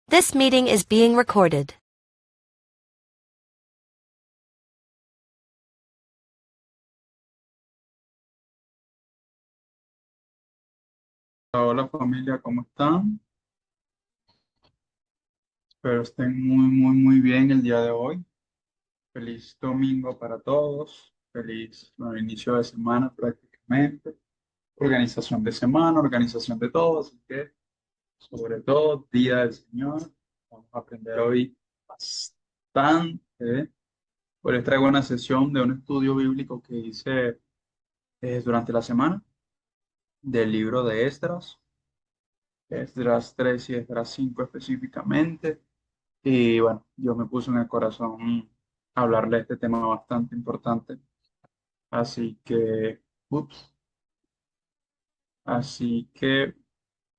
This meeting is being recorded. Hola familia, ¿cómo están? Espero estén muy bien el día de hoy. Feliz domingo para todos. Feliz inicio de semana prácticamente. Organización de semana, organización de todo. Así que, sobre todo, Día del Señor. Vamos a aprender hoy bastante. Hoy les traigo una sesión de un estudio bíblico que hice durante la semana del libro de Esdras. Esdras 3 y Esdras 5 específicamente. Y bueno, yo me puse en el corazón hablarle de este tema bastante importante. Así que, ups, así que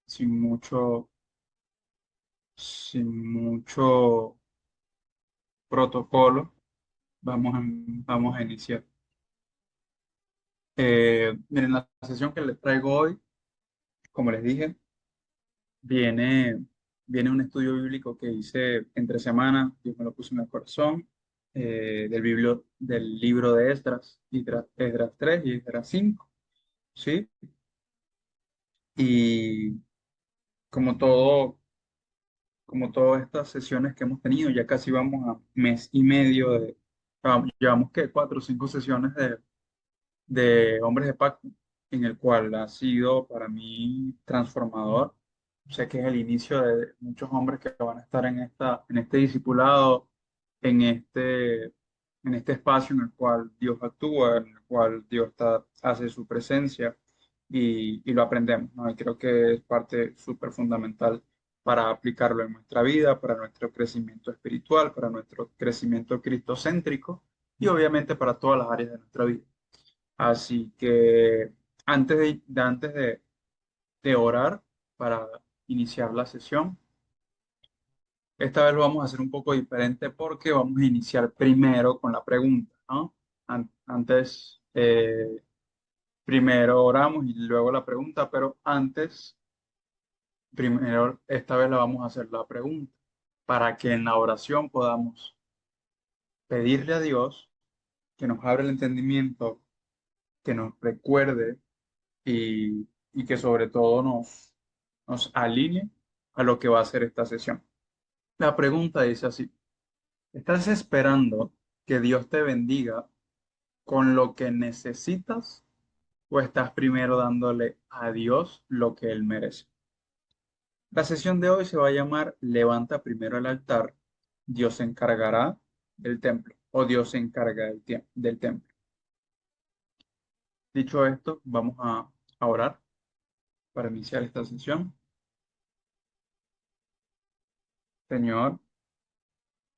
sin mucho, sin mucho protocolo, vamos a iniciar. Miren, la sesión que les traigo hoy, como les dije, viene, viene un estudio bíblico que hice entre semanas, Dios me lo puso en el corazón, del libro de Esdras, Esdras 3 y Esdras 5. ¿Sí? Y como todo, como todas estas sesiones que hemos tenido, ya casi vamos a mes y medio llevamos que 4 o 5 sesiones de Hombres de Pacto, en el cual ha sido para mí transformador. Sé que es el inicio de muchos hombres que van a estar en este discipulado, en este, en este espacio en el cual Dios actúa, en el cual hace su presencia y lo aprendemos, ¿no? Y creo que es parte súper fundamental para aplicarlo en nuestra vida, para nuestro crecimiento espiritual, para nuestro crecimiento cristocéntrico y obviamente para todas las áreas de nuestra vida. Así que antes de orar para iniciar la sesión, esta vez lo vamos a hacer un poco diferente porque vamos a iniciar primero con la pregunta, ¿no? Antes, primero oramos y luego la pregunta, pero primero, esta vez la vamos a hacer la pregunta para que en la oración podamos pedirle a Dios que nos abra el entendimiento, que nos recuerde y que sobre todo nos alinee a lo que va a ser esta sesión. La pregunta dice así: ¿estás esperando que Dios te bendiga con lo que necesitas o estás primero dándole a Dios lo que Él merece? La sesión de hoy se va a llamar Levanta primero el altar, Dios se encargará del templo o Dios se encarga del templo. Dicho esto, vamos a orar para iniciar esta sesión. Señor,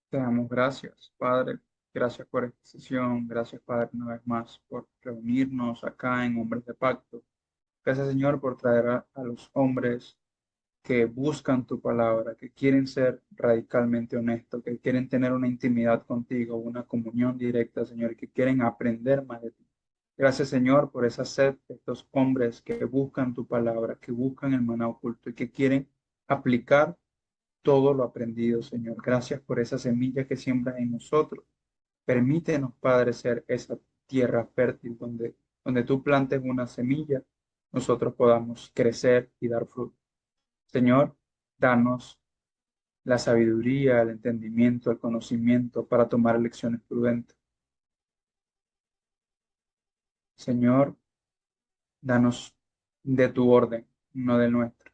te damos gracias, Padre. Gracias por esta sesión. Gracias, Padre, una vez más por reunirnos acá en Hombres de Pacto. Gracias, Señor, por traer a los hombres que buscan tu palabra, que quieren ser radicalmente honestos, que quieren tener una intimidad contigo, una comunión directa, Señor, y que quieren aprender más de ti. Gracias, Señor, por esa sed de estos hombres que buscan tu palabra, que buscan el maná oculto y que quieren aplicar todo lo aprendido, Señor. Gracias por esa semilla que siembras en nosotros. Permítenos, Padre, ser esa tierra fértil donde tú plantes una semilla, nosotros podamos crecer y dar fruto. Señor, danos la sabiduría, el entendimiento, el conocimiento para tomar elecciones prudentes. Señor, danos de tu orden, no del nuestro.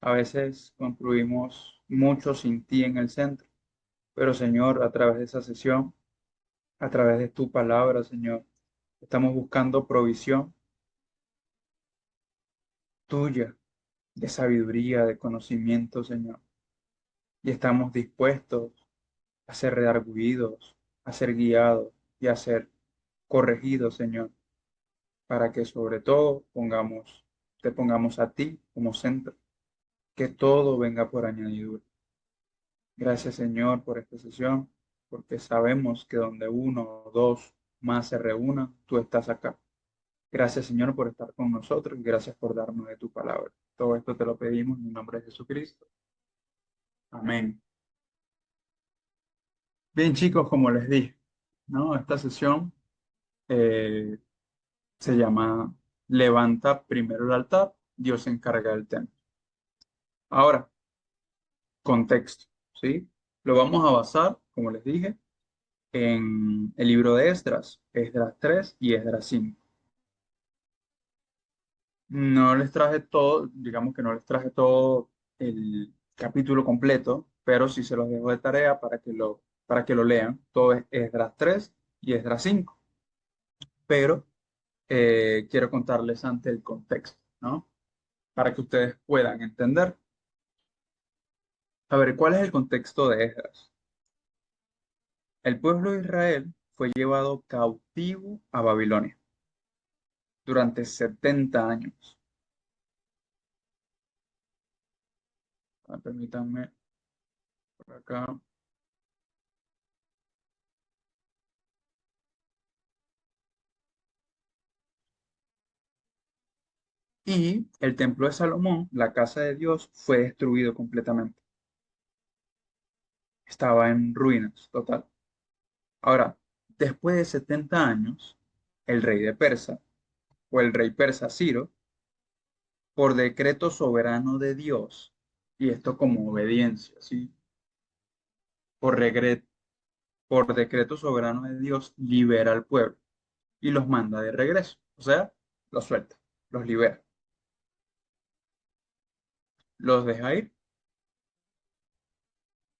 A veces construimos mucho sin ti en el centro, pero Señor, a través de esa sesión, a través de tu palabra, Señor, estamos buscando provisión tuya, de sabiduría, de conocimiento, Señor. Y estamos dispuestos a ser redargüidos, a ser guiados y a ser corregidos, Señor, para que sobre todo te pongamos a ti como centro, que todo venga por añadidura. Gracias, Señor, por esta sesión, porque sabemos que donde uno o dos más se reúnan, tú estás acá. Gracias, Señor, por estar con nosotros y gracias por darnos de tu palabra. Todo esto te lo pedimos en el nombre de Jesucristo. Amén. Bien, chicos, como les dije, ¿no? Esta sesión eh, se llama Levanta primero el altar, Dios se encarga del tema. Ahora, contexto, ¿sí? Lo vamos a basar, como les dije, en el libro de Esdras, Esdras 3 y Esdras 5. No les traje todo, digamos que no les traje todo el capítulo completo, pero sí se los dejo de tarea para que lo lean. Todo es Esdras 3 y Esdras 5, pero quiero contarles ante el contexto, ¿no? Para que ustedes puedan entender. A ver, ¿cuál es el contexto de Esdras? El pueblo de Israel fue llevado cautivo a Babilonia durante 70 años. Permítanme por acá. Y el templo de Salomón, la casa de Dios, fue destruido completamente. Estaba en ruinas, total. Ahora, después de 70 años, el rey de Persa, o el rey persa Ciro, por decreto soberano de Dios, y esto como obediencia, ¿sí? Por, por decreto soberano de Dios, libera al pueblo y los manda de regreso. O sea, los suelta, los libera, los deja ir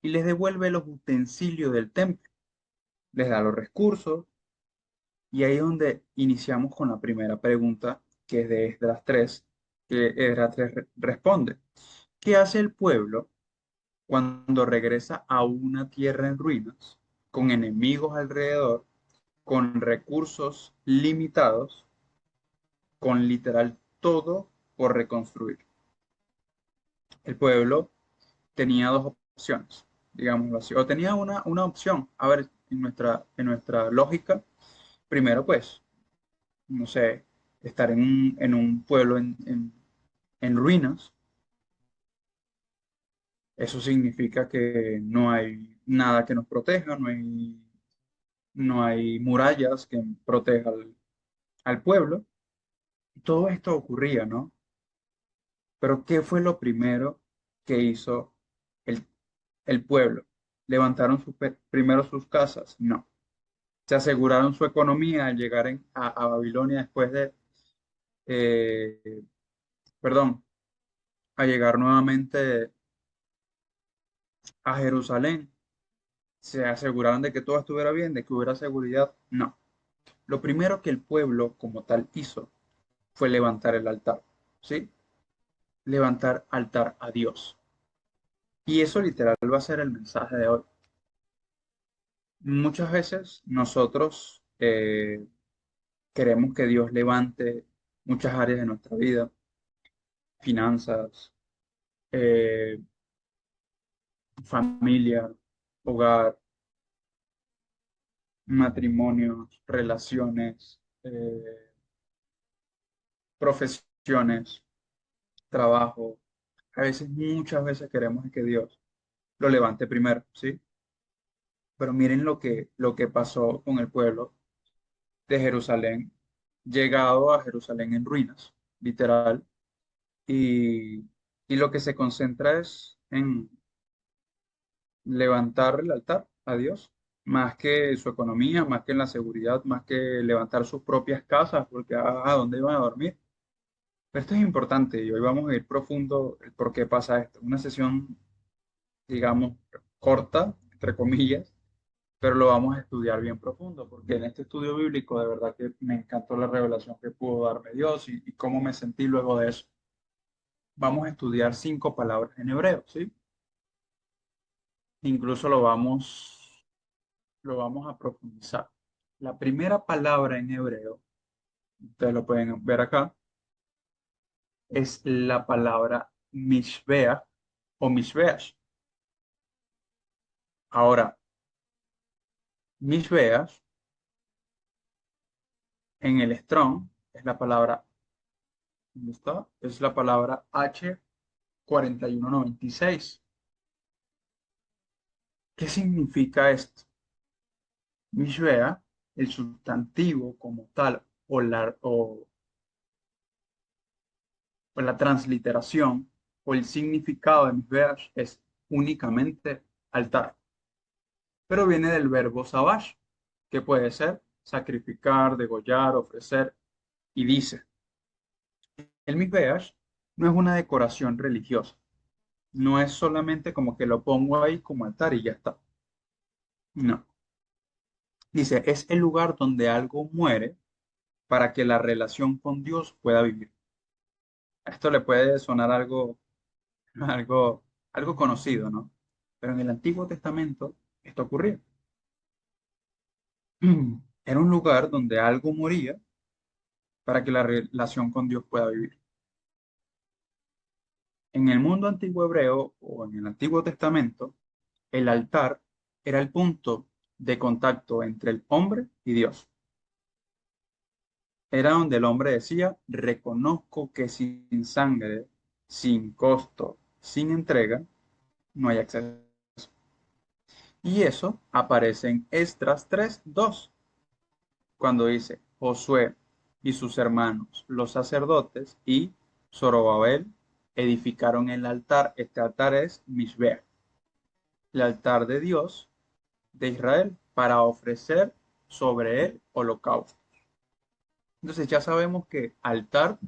y les devuelve los utensilios del templo, les da los recursos. Y ahí es donde iniciamos con la primera pregunta, que es de Esdras 3, que Esdras 3 responde. ¿Qué hace el pueblo cuando regresa a una tierra en ruinas, con enemigos alrededor, con recursos limitados, con literal todo por reconstruir? El pueblo tenía dos opciones, digámoslo así, o tenía una opción. A ver, en nuestra lógica, primero pues no sé, estar en un pueblo en ruinas, eso significa que no hay nada que nos proteja, no hay murallas que protejan al pueblo. Todo esto ocurría, ¿no? Pero ¿qué fue lo primero que hizo el, el pueblo? ¿Levantaron primero sus casas? No. ¿Se aseguraron su economía al llegar a Babilonia después de, eh, perdón, a llegar nuevamente a Jerusalén? ¿Se aseguraron de que todo estuviera bien, de que hubiera seguridad? No. Lo primero que el pueblo como tal hizo fue levantar el altar, ¿sí? Levantar altar a Dios. Y eso literal va a ser el mensaje de hoy. Muchas veces nosotros queremos que Dios levante muchas áreas de nuestra vida, finanzas, eh, familia, hogar, matrimonios, relaciones, profesiones, trabajo. A veces, muchas veces queremos que Dios lo levante primero, ¿sí? Pero miren lo que pasó con el pueblo de Jerusalén, llegado a Jerusalén en ruinas, literal, y, y lo que se concentra es en levantar el altar a Dios, más que su economía, más que en la seguridad, más que levantar sus propias casas, porque ¿a dónde iban a dormir? Pero esto es importante y hoy vamos a ir profundo el por qué pasa esto. Una sesión, digamos, corta, entre comillas, pero lo vamos a estudiar bien profundo, porque en este estudio bíblico de verdad que me encantó la revelación que pudo darme Dios y cómo me sentí luego de eso. Vamos a estudiar 5 palabras en hebreo, ¿sí? Incluso lo vamos a profundizar. La primera palabra en hebreo, ustedes lo pueden ver acá, es la palabra mishbeach o mishbeach. Ahora, mishbeach en el Strong es la palabra, ¿dónde está? Es la palabra H4196. ¿Qué significa esto? Mishbea, el sustantivo como tal, o la transliteración, o el significado de Mishbeach es únicamente altar, pero viene del verbo sabash, que puede ser sacrificar, degollar, ofrecer, y dice, el Mishbeach no es una decoración religiosa, no es solamente como que lo pongo ahí como altar y ya está. No. Dice, es el lugar donde algo muere para que la relación con Dios pueda vivir. Esto le puede sonar algo, algo conocido, ¿no? Pero en el Antiguo Testamento esto ocurría. Era un lugar donde algo moría para que la relación con Dios pueda vivir. En el mundo antiguo hebreo o en el Antiguo Testamento, el altar era el punto de contacto entre el hombre y Dios. Era donde el hombre decía, reconozco que sin sangre, sin costo, sin entrega, no hay acceso. Y eso aparece en Esdras 3:2, cuando dice, Josué y sus hermanos, los sacerdotes, y Zorobabel edificaron el altar. Este altar es Mishbea, el altar de Dios de Israel, para ofrecer sobre él holocausto. Entonces ya sabemos que altar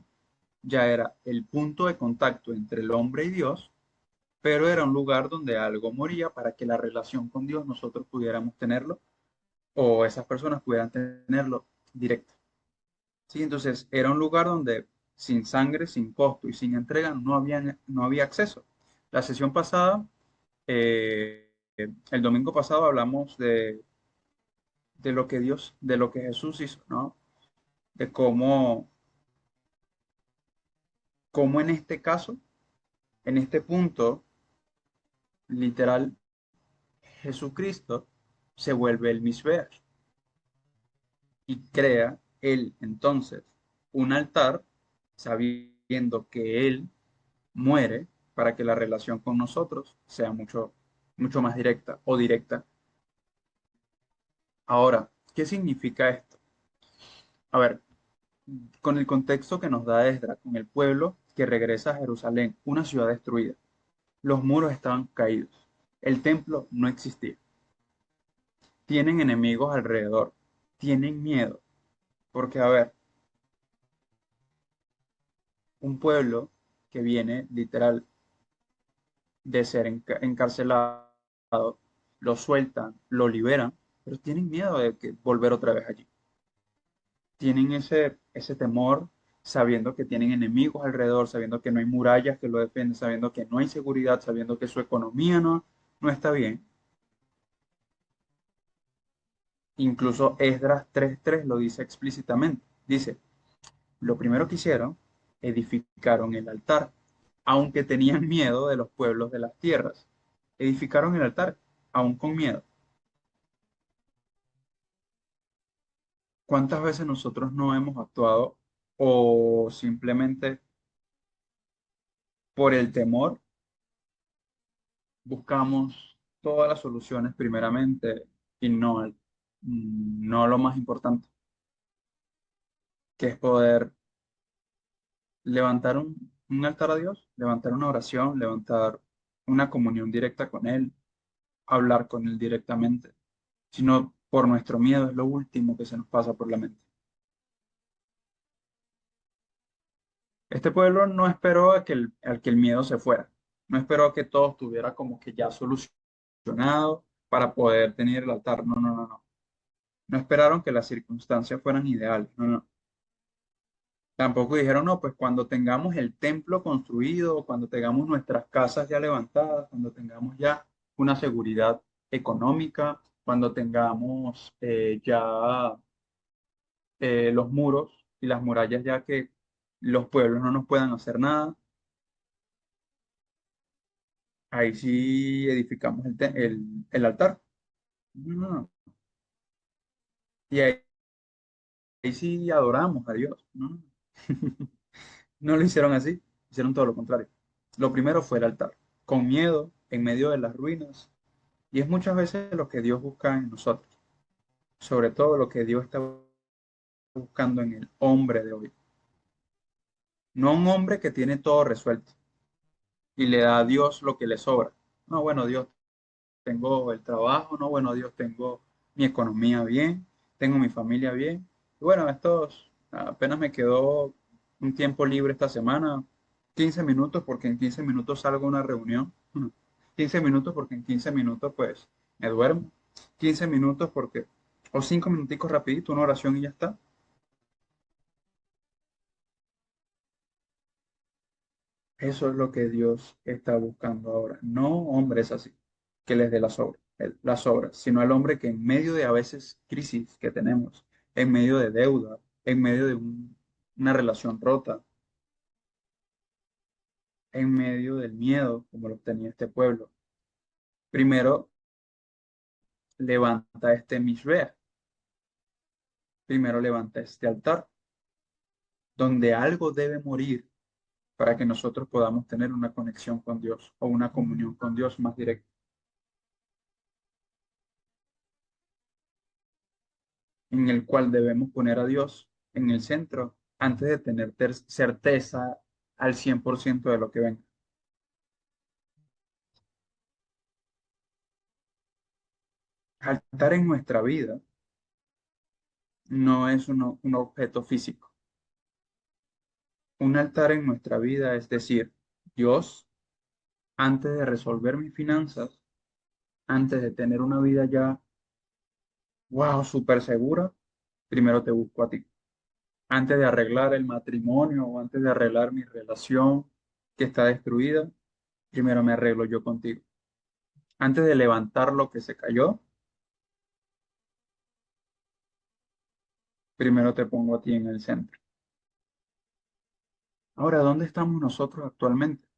ya era el punto de contacto entre el hombre y Dios, pero era un lugar donde algo moría para que la relación con Dios nosotros pudiéramos tenerlo o esas personas pudieran tenerlo directo. ¿Sí? Entonces era un lugar donde sin sangre, sin costo y sin entrega no había acceso. La sesión pasada, el domingo pasado hablamos de lo que Dios, de lo que Jesús hizo, ¿no? De cómo en este caso, en este punto, literal, Jesucristo se vuelve el Mishbeach y crea él entonces un altar sabiendo que él muere para que la relación con nosotros sea mucho más directa o directa. Ahora, ¿qué significa esto? A ver, con el contexto que nos da Esdras, con el pueblo que regresa a Jerusalén, una ciudad destruida, los muros estaban caídos, el templo no existía, tienen enemigos alrededor, tienen miedo, porque a ver, un pueblo que viene literal de ser encarcelado, lo sueltan, lo liberan, pero tienen miedo de volver otra vez allí. Tienen ese temor sabiendo que tienen enemigos alrededor, sabiendo que no hay murallas que lo defienden, sabiendo que no hay seguridad, sabiendo que su economía no está bien. Incluso Esdras 3:3 lo dice explícitamente. Dice, lo primero que hicieron, edificaron el altar, aunque tenían miedo de los pueblos de las tierras. Edificaron el altar, aún con miedo. ¿Cuántas veces nosotros no hemos actuado o simplemente por el temor buscamos todas las soluciones primeramente y no lo más importante, que es poder levantar un altar a Dios, levantar una oración, levantar una comunión directa con Él, hablar con Él directamente, sino por nuestro miedo es lo último que se nos pasa por la mente. Este pueblo no esperó a que el miedo se fuera, no esperó a que todo estuviera como que ya solucionado para poder tener el altar. No, no, no, no. No esperaron que las circunstancias fueran ideales. No, no. Tampoco dijeron, no, pues cuando tengamos el templo construido, cuando tengamos nuestras casas ya levantadas, cuando tengamos ya una seguridad económica, cuando tengamos ya los muros y las murallas ya que los pueblos no nos puedan hacer nada, ahí sí edificamos el altar. No, no, no. Y ahí sí adoramos a Dios. No, no. No lo hicieron así, hicieron todo lo contrario. Lo primero fue el altar, con miedo, en medio de las ruinas, Y es muchas veces lo que Dios busca en nosotros, sobre todo lo que Dios está buscando en el hombre de hoy. No un hombre que tiene todo resuelto y le da a Dios lo que le sobra. No, bueno, Dios, tengo el trabajo, no, bueno, Dios, tengo mi economía bien, tengo mi familia bien. Y bueno, estos apenas me quedó un tiempo libre esta semana, 15 minutos porque en 15 minutos salgo a una reunión, 15 minutos porque en 15 minutos pues me duermo, 15 minutos porque, o 5 minuticos rapidito, una oración y ya está. Eso es lo que Dios está buscando ahora. No hombres así, que les dé las obras, sino al hombre que en medio de a veces crisis que tenemos, en medio de deuda, en medio de una relación rota, en medio del miedo, como lo tenía este pueblo, primero levanta este Mishbeach, primero levanta este altar, donde algo debe morir para que nosotros podamos tener una conexión con Dios o una comunión con Dios más directa, en el cual debemos poner a Dios en el centro antes de tener certeza al 100% de lo que venga. Altar en nuestra vida no es un objeto físico. Un altar en nuestra vida es decir, Dios, antes de resolver mis finanzas, antes de tener una vida ya, wow, súper segura, primero te busco a ti. Antes de arreglar el matrimonio o antes de arreglar mi relación que está destruida, primero me arreglo yo contigo. Antes de levantar lo que se cayó, primero te pongo a ti en el centro. Ahora, ¿dónde estamos nosotros actualmente?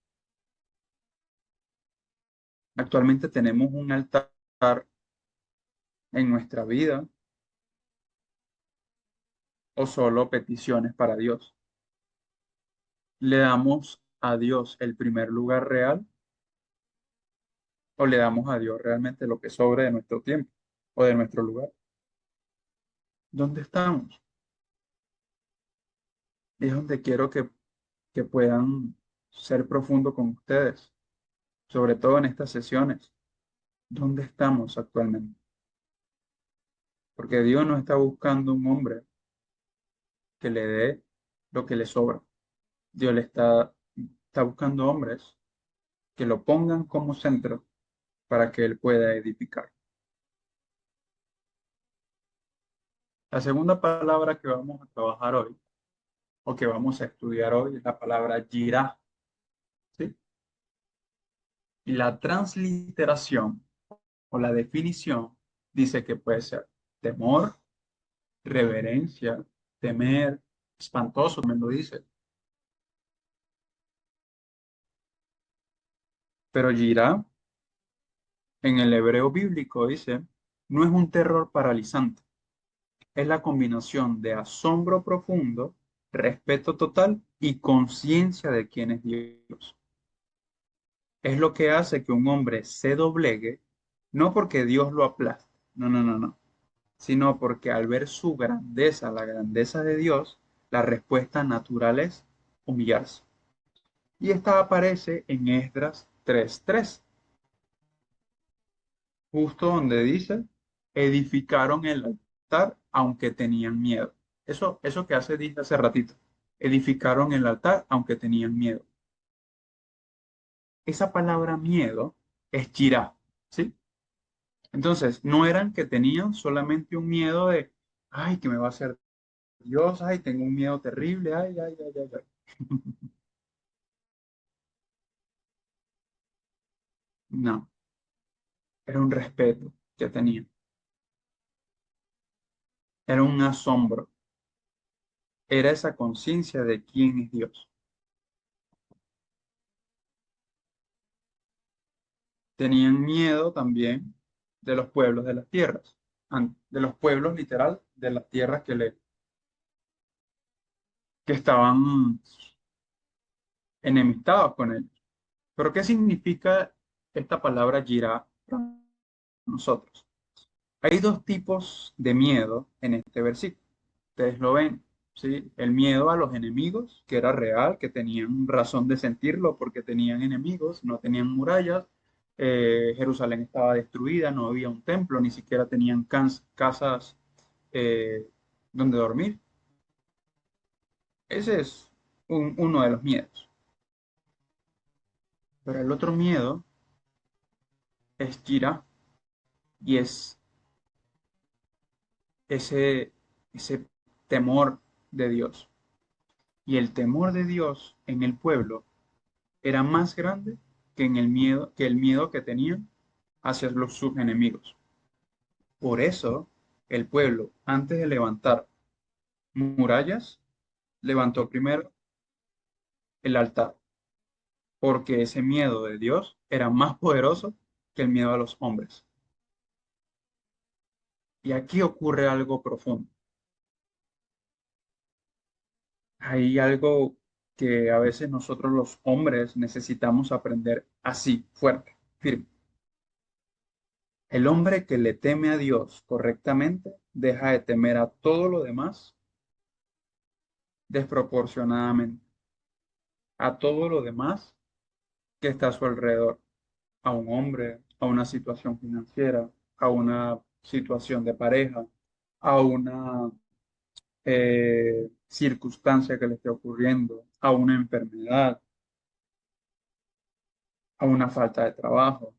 Actualmente tenemos un altar en nuestra vida o solo peticiones para Dios. ¿Le damos a Dios el primer lugar real o le damos a Dios realmente lo que sobre de nuestro tiempo o de nuestro lugar? ¿Dónde estamos? Y es donde quiero que puedan ser profundo con ustedes, sobre todo en estas sesiones. ¿Dónde estamos actualmente? Porque Dios no está buscando un hombre que le dé lo que le sobra. Dios está buscando hombres que lo pongan como centro para que Él pueda edificar. La segunda palabra que vamos a trabajar hoy, o que vamos a estudiar hoy, es la palabra jirá, ¿sí? Y la transliteración o la definición dice que puede ser temor, reverencia, temer, espantoso, también lo dice. Pero jirá, en el hebreo bíblico dice, no es un terror paralizante, es la combinación de asombro profundo, respeto total y conciencia de quién es Dios. Es lo que hace que un hombre se doblegue, no porque Dios lo aplaste, no, no, no, no, sino porque al ver su grandeza, la grandeza de Dios, la respuesta natural es humillarse. Y esta aparece en Esdras 3:3, justo donde dice, edificaron el altar aunque tenían miedo. Eso que dije hace ratito, edificaron el altar aunque tenían miedo. Esa palabra miedo es jirá, ¿sí? Entonces, no eran que tenían solamente un miedo de, ay, que me va a hacer Dios, ay, tengo un miedo terrible, ay, ay, ay, ay, ay. No, era un respeto que tenían, era un asombro, era esa conciencia de quién es Dios. Tenían miedo también de los pueblos de las tierras, de los pueblos literal de las tierras que estaban enemistados con ellos. Pero ¿qué significa esta palabra jirá? nosotros. Hay dos tipos de miedo en este versículo. Ustedes lo ven, ¿sí? El miedo a los enemigos, que era real, que tenían razón de sentirlo porque tenían enemigos, no tenían murallas, Jerusalén estaba destruida, no había un templo, ni siquiera tenían casas eh, donde dormir. Ese es uno de los miedos. Pero el otro miedo es Gira y es ese, ese temor de Dios. Y el temor de Dios en el pueblo era más grande que el miedo que tenían hacia sus enemigos. Por eso el pueblo, antes de levantar murallas, levantó primero el altar, porque ese miedo de Dios era más poderoso que el miedo a los hombres. Y aquí ocurre algo profundo. Hay algo que a veces nosotros los hombres necesitamos aprender así, fuerte, firme. El hombre que le teme a Dios correctamente deja de temer a todo lo demás desproporcionadamente, a todo lo demás que está a su alrededor, a un hombre, a una situación financiera, a una situación de pareja, a una circunstancia que le esté ocurriendo, a una enfermedad, a una falta de trabajo.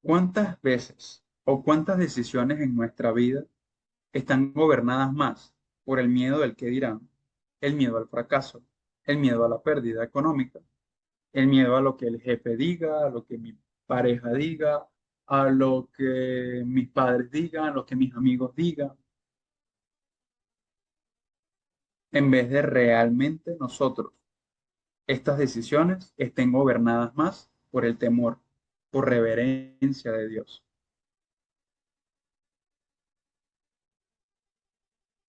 ¿Cuántas veces o cuántas decisiones en nuestra vida están gobernadas más por el miedo del que dirán, el miedo al fracaso, el miedo a la pérdida económica, el miedo a lo que el jefe diga, a lo que mi pareja diga, a lo que mis padres digan, a lo que mis amigos digan, en vez de realmente nosotros, estas decisiones estén gobernadas más por el temor, por reverencia de Dios?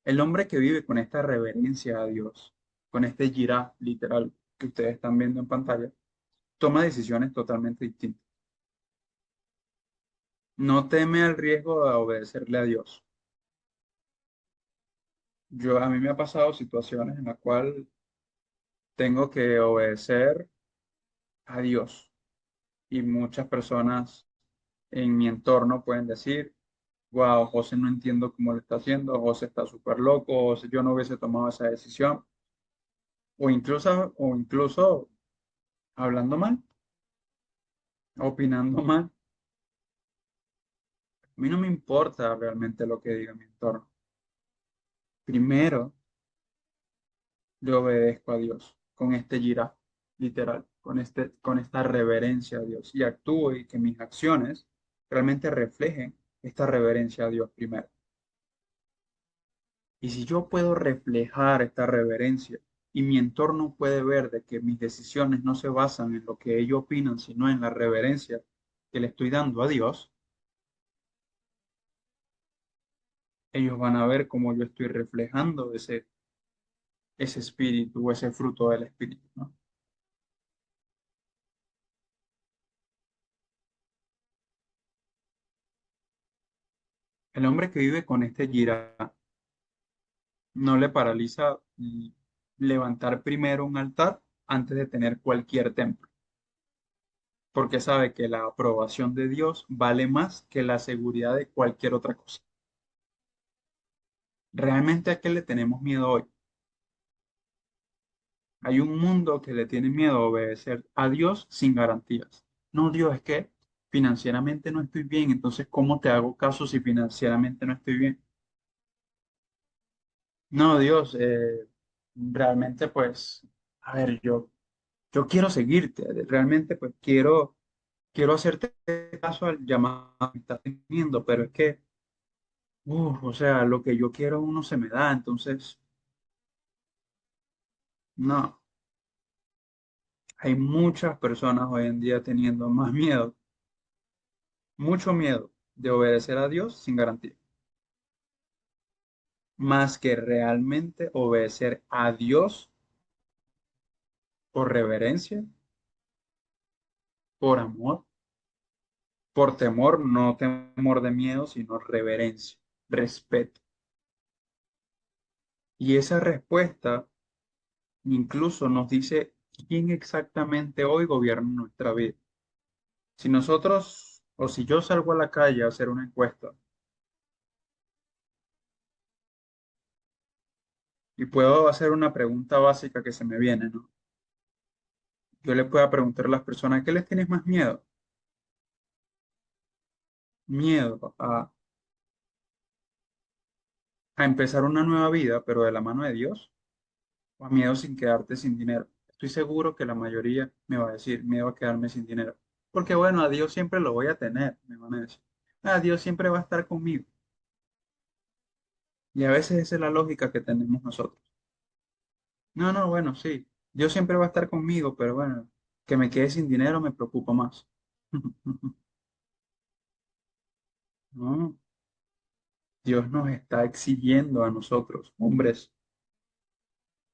El hombre que vive con esta reverencia a Dios, con este girá literal que ustedes están viendo en pantalla, toma decisiones totalmente distintas. No teme el riesgo de obedecerle a Dios. A mí me ha pasado situaciones en las cuales tengo que obedecer a Dios y muchas personas en mi entorno pueden decir, wow, José no entiendo cómo lo está haciendo, José está súper loco, José, yo no hubiese tomado esa decisión, o incluso hablando mal, opinando mal. A mí no me importa realmente lo que diga mi entorno. Primero, le obedezco a Dios con este girá, literal, con esta reverencia a Dios y actúo y que mis acciones realmente reflejen esta reverencia a Dios primero. Y si yo puedo reflejar esta reverencia y mi entorno puede ver de que mis decisiones no se basan en lo que ellos opinan, sino en la reverencia que le estoy dando a Dios, ellos van a ver cómo yo estoy reflejando ese espíritu o ese fruto del espíritu, ¿no? El hombre que vive con este girá no le paraliza levantar primero un altar antes de tener cualquier templo, porque sabe que la aprobación de Dios vale más que la seguridad de cualquier otra cosa. ¿Realmente a qué le tenemos miedo hoy? Hay un mundo que le tiene miedo a obedecer a Dios sin garantías. No, Dios, es que financieramente no estoy bien, entonces ¿cómo te hago caso si financieramente no estoy bien? No, Dios, realmente pues, a ver, yo quiero seguirte, realmente pues quiero hacerte caso al llamado que estás teniendo, pero es que, o sea, lo que yo quiero uno se me da, entonces, no, hay muchas personas hoy en día teniendo más miedo, mucho miedo de obedecer a Dios sin garantía. más que realmente obedecer a Dios por reverencia, por amor, por temor, no temor de miedo, sino reverencia, respeto. Y esa respuesta incluso nos dice quién exactamente hoy gobierna nuestra vida. Si nosotros, o si yo salgo a la calle a hacer una encuesta y puedo hacer una pregunta básica que se me viene, ¿no? Yo le puedo preguntar a las personas, ¿qué les tienes más miedo? Miedo a empezar una nueva vida, pero de la mano de Dios, o a miedo sin quedarte sin dinero. Estoy seguro que la mayoría me va a decir miedo a quedarme sin dinero. Porque bueno, a Dios siempre lo voy a tener, me van a decir. A Dios siempre va a estar conmigo. Y a veces esa es la lógica que tenemos nosotros. No, no, bueno, sí, Dios siempre va a estar conmigo, pero bueno, que me quede sin dinero me preocupa más. No, Dios nos está exigiendo a nosotros, hombres,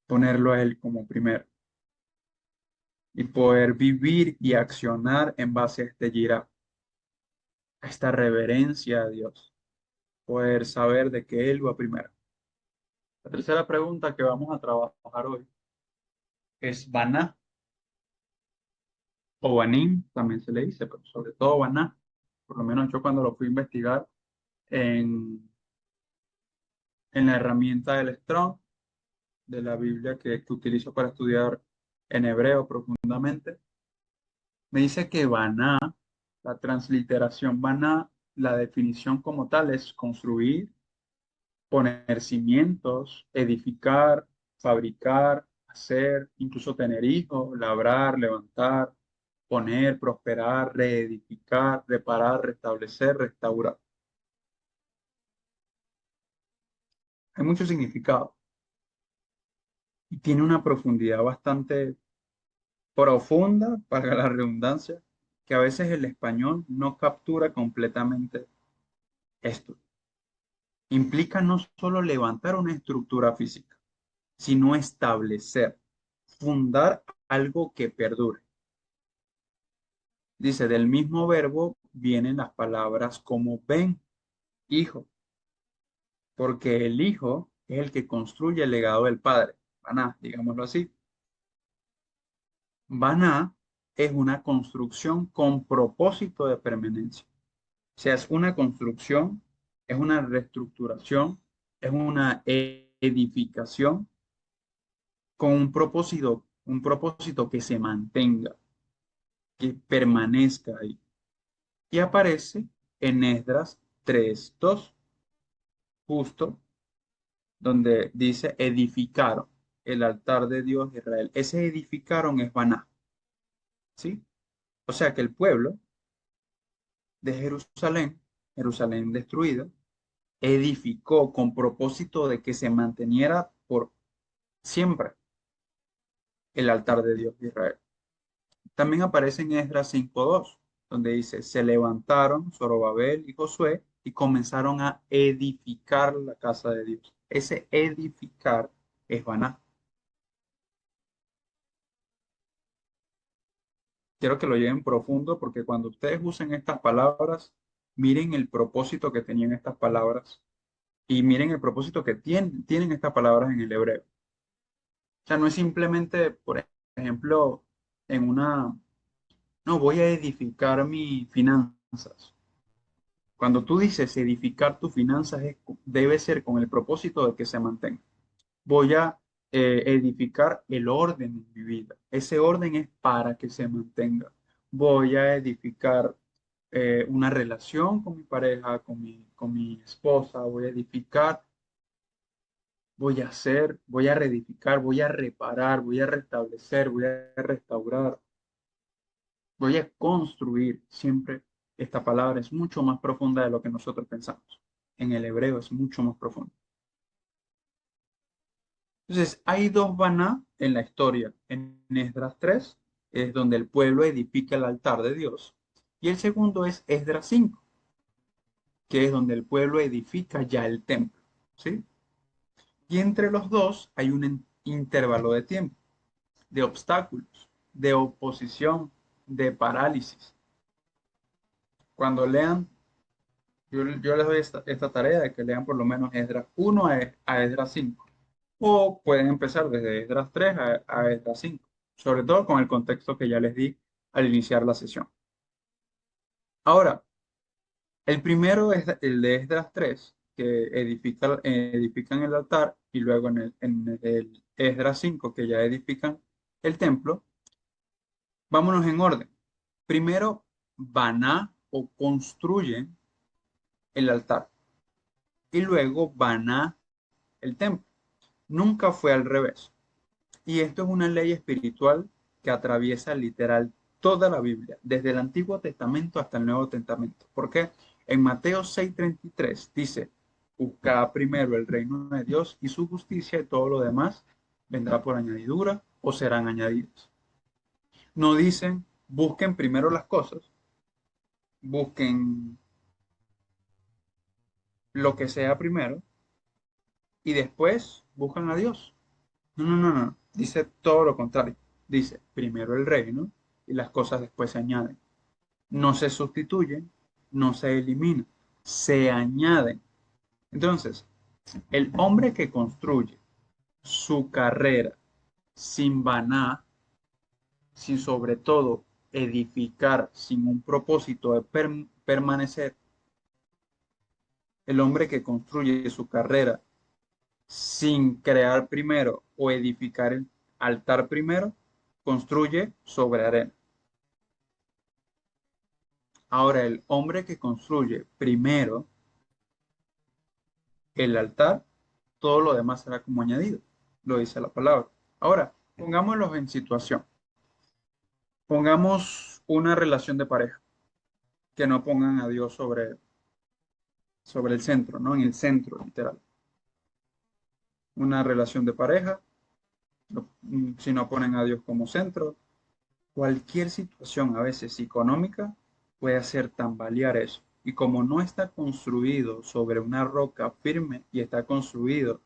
ponerlo a Él como primero y poder vivir y accionar en base a este girá, a esta reverencia a Dios, poder saber de que Él va primero. La tercera pregunta que vamos a trabajar hoy es Baná o Banim, también se le dice, pero sobre todo Baná. Por lo menos yo cuando lo fui a investigar en, en la herramienta del Strong, de la Biblia que utilizo para estudiar en hebreo profundamente, me dice que Baná, la transliteración Baná, la definición como tal es construir, poner cimientos, edificar, fabricar, hacer, incluso tener hijos, labrar, levantar, poner, prosperar, reedificar, reparar, restablecer, restaurar. Hay mucho significado y tiene una profundidad bastante profunda, para la redundancia, que a veces el español no captura completamente esto. Implica no solo levantar una estructura física, sino establecer, fundar algo que perdure. Dice, del mismo verbo vienen las palabras como ven, hijo, porque el hijo es el que construye el legado del padre. Baná, digámoslo así. Baná es una construcción con propósito de permanencia. O sea, es una construcción, es una reestructuración, es una edificación con un propósito que se mantenga, que permanezca ahí. Y aparece en Esdras 3:2, justo donde dice edificaron el altar de Dios de Israel. Ese edificaron es Baná, ¿sí? O sea que el pueblo de Jerusalén, Jerusalén destruida, edificó con propósito de que se manteniera por siempre el altar de Dios de Israel. También aparece en Esdras 5:2, donde dice, se levantaron Zorobabel y Josué y comenzaron a edificar la casa de Dios. Ese edificar es Baná. Quiero que lo lleven profundo porque cuando ustedes usen estas palabras, miren el propósito que tenían estas palabras y miren el propósito que tienen estas palabras en el hebreo. O sea, no es simplemente, por ejemplo, en una, no, voy a edificar mis finanzas. Cuando tú dices edificar tus finanzas, debe ser con el propósito de que se mantenga. Voy a edificar el orden en mi vida. Ese orden es para que se mantenga. Voy a edificar una relación con mi pareja, con mi esposa. Voy a edificar, voy a hacer, voy a reedificar, voy a reparar, voy a restablecer, voy a restaurar, voy a construir. Siempre esta palabra es mucho más profunda de lo que nosotros pensamos. En el hebreo es mucho más profundo. Entonces, hay dos Baná en la historia. En Esdras 3 es donde el pueblo edifica el altar de Dios. Y el segundo es Esdras 5, que es donde el pueblo edifica ya el templo. ¿Sí? Y entre los dos hay un intervalo de tiempo, de obstáculos, de oposición, de parálisis. Cuando lean, yo les doy esta tarea de que lean por lo menos Esdras 1 a Esdras 5. O pueden empezar desde Esdras 3 a Esdras 5, sobre todo con el contexto que ya les di al iniciar la sesión. Ahora, el primero es el de Esdras 3, que edifican el altar, y luego en el Esdras 5, que ya edifican el templo. Vámonos en orden. Primero van a o construyen el altar y luego van a el templo. Nunca fue al revés. Y esto es una ley espiritual que atraviesa literal toda la Biblia, desde el Antiguo Testamento hasta el Nuevo Testamento. Porque en Mateo 6:33 dice, busca primero el reino de Dios y su justicia y todo lo demás vendrá por añadidura o serán añadidos. No dicen, busquen primero las cosas, busquen lo que sea primero y después buscan a Dios. No, no, no, no. Dice todo lo contrario. Dice primero el reino y las cosas después se añaden. No se sustituyen, no se eliminan, se añaden. Entonces, el hombre que construye su carrera sin vaná, sin sobre todo edificar, sin un propósito de permanecer, el hombre que construye su carrera sin crear primero o edificar el altar primero, construye sobre arena. Ahora, el hombre que construye primero el altar, todo lo demás será como añadido, lo dice la palabra. Ahora, pongámoslos en situación. Pongamos una relación de pareja, que no pongan a Dios sobre el centro, ¿no? En el centro, literal. Una relación de pareja, si no ponen a Dios como centro, cualquier situación, a veces económica, puede hacer tambalear eso. Y como no está construido sobre una roca firme y está construido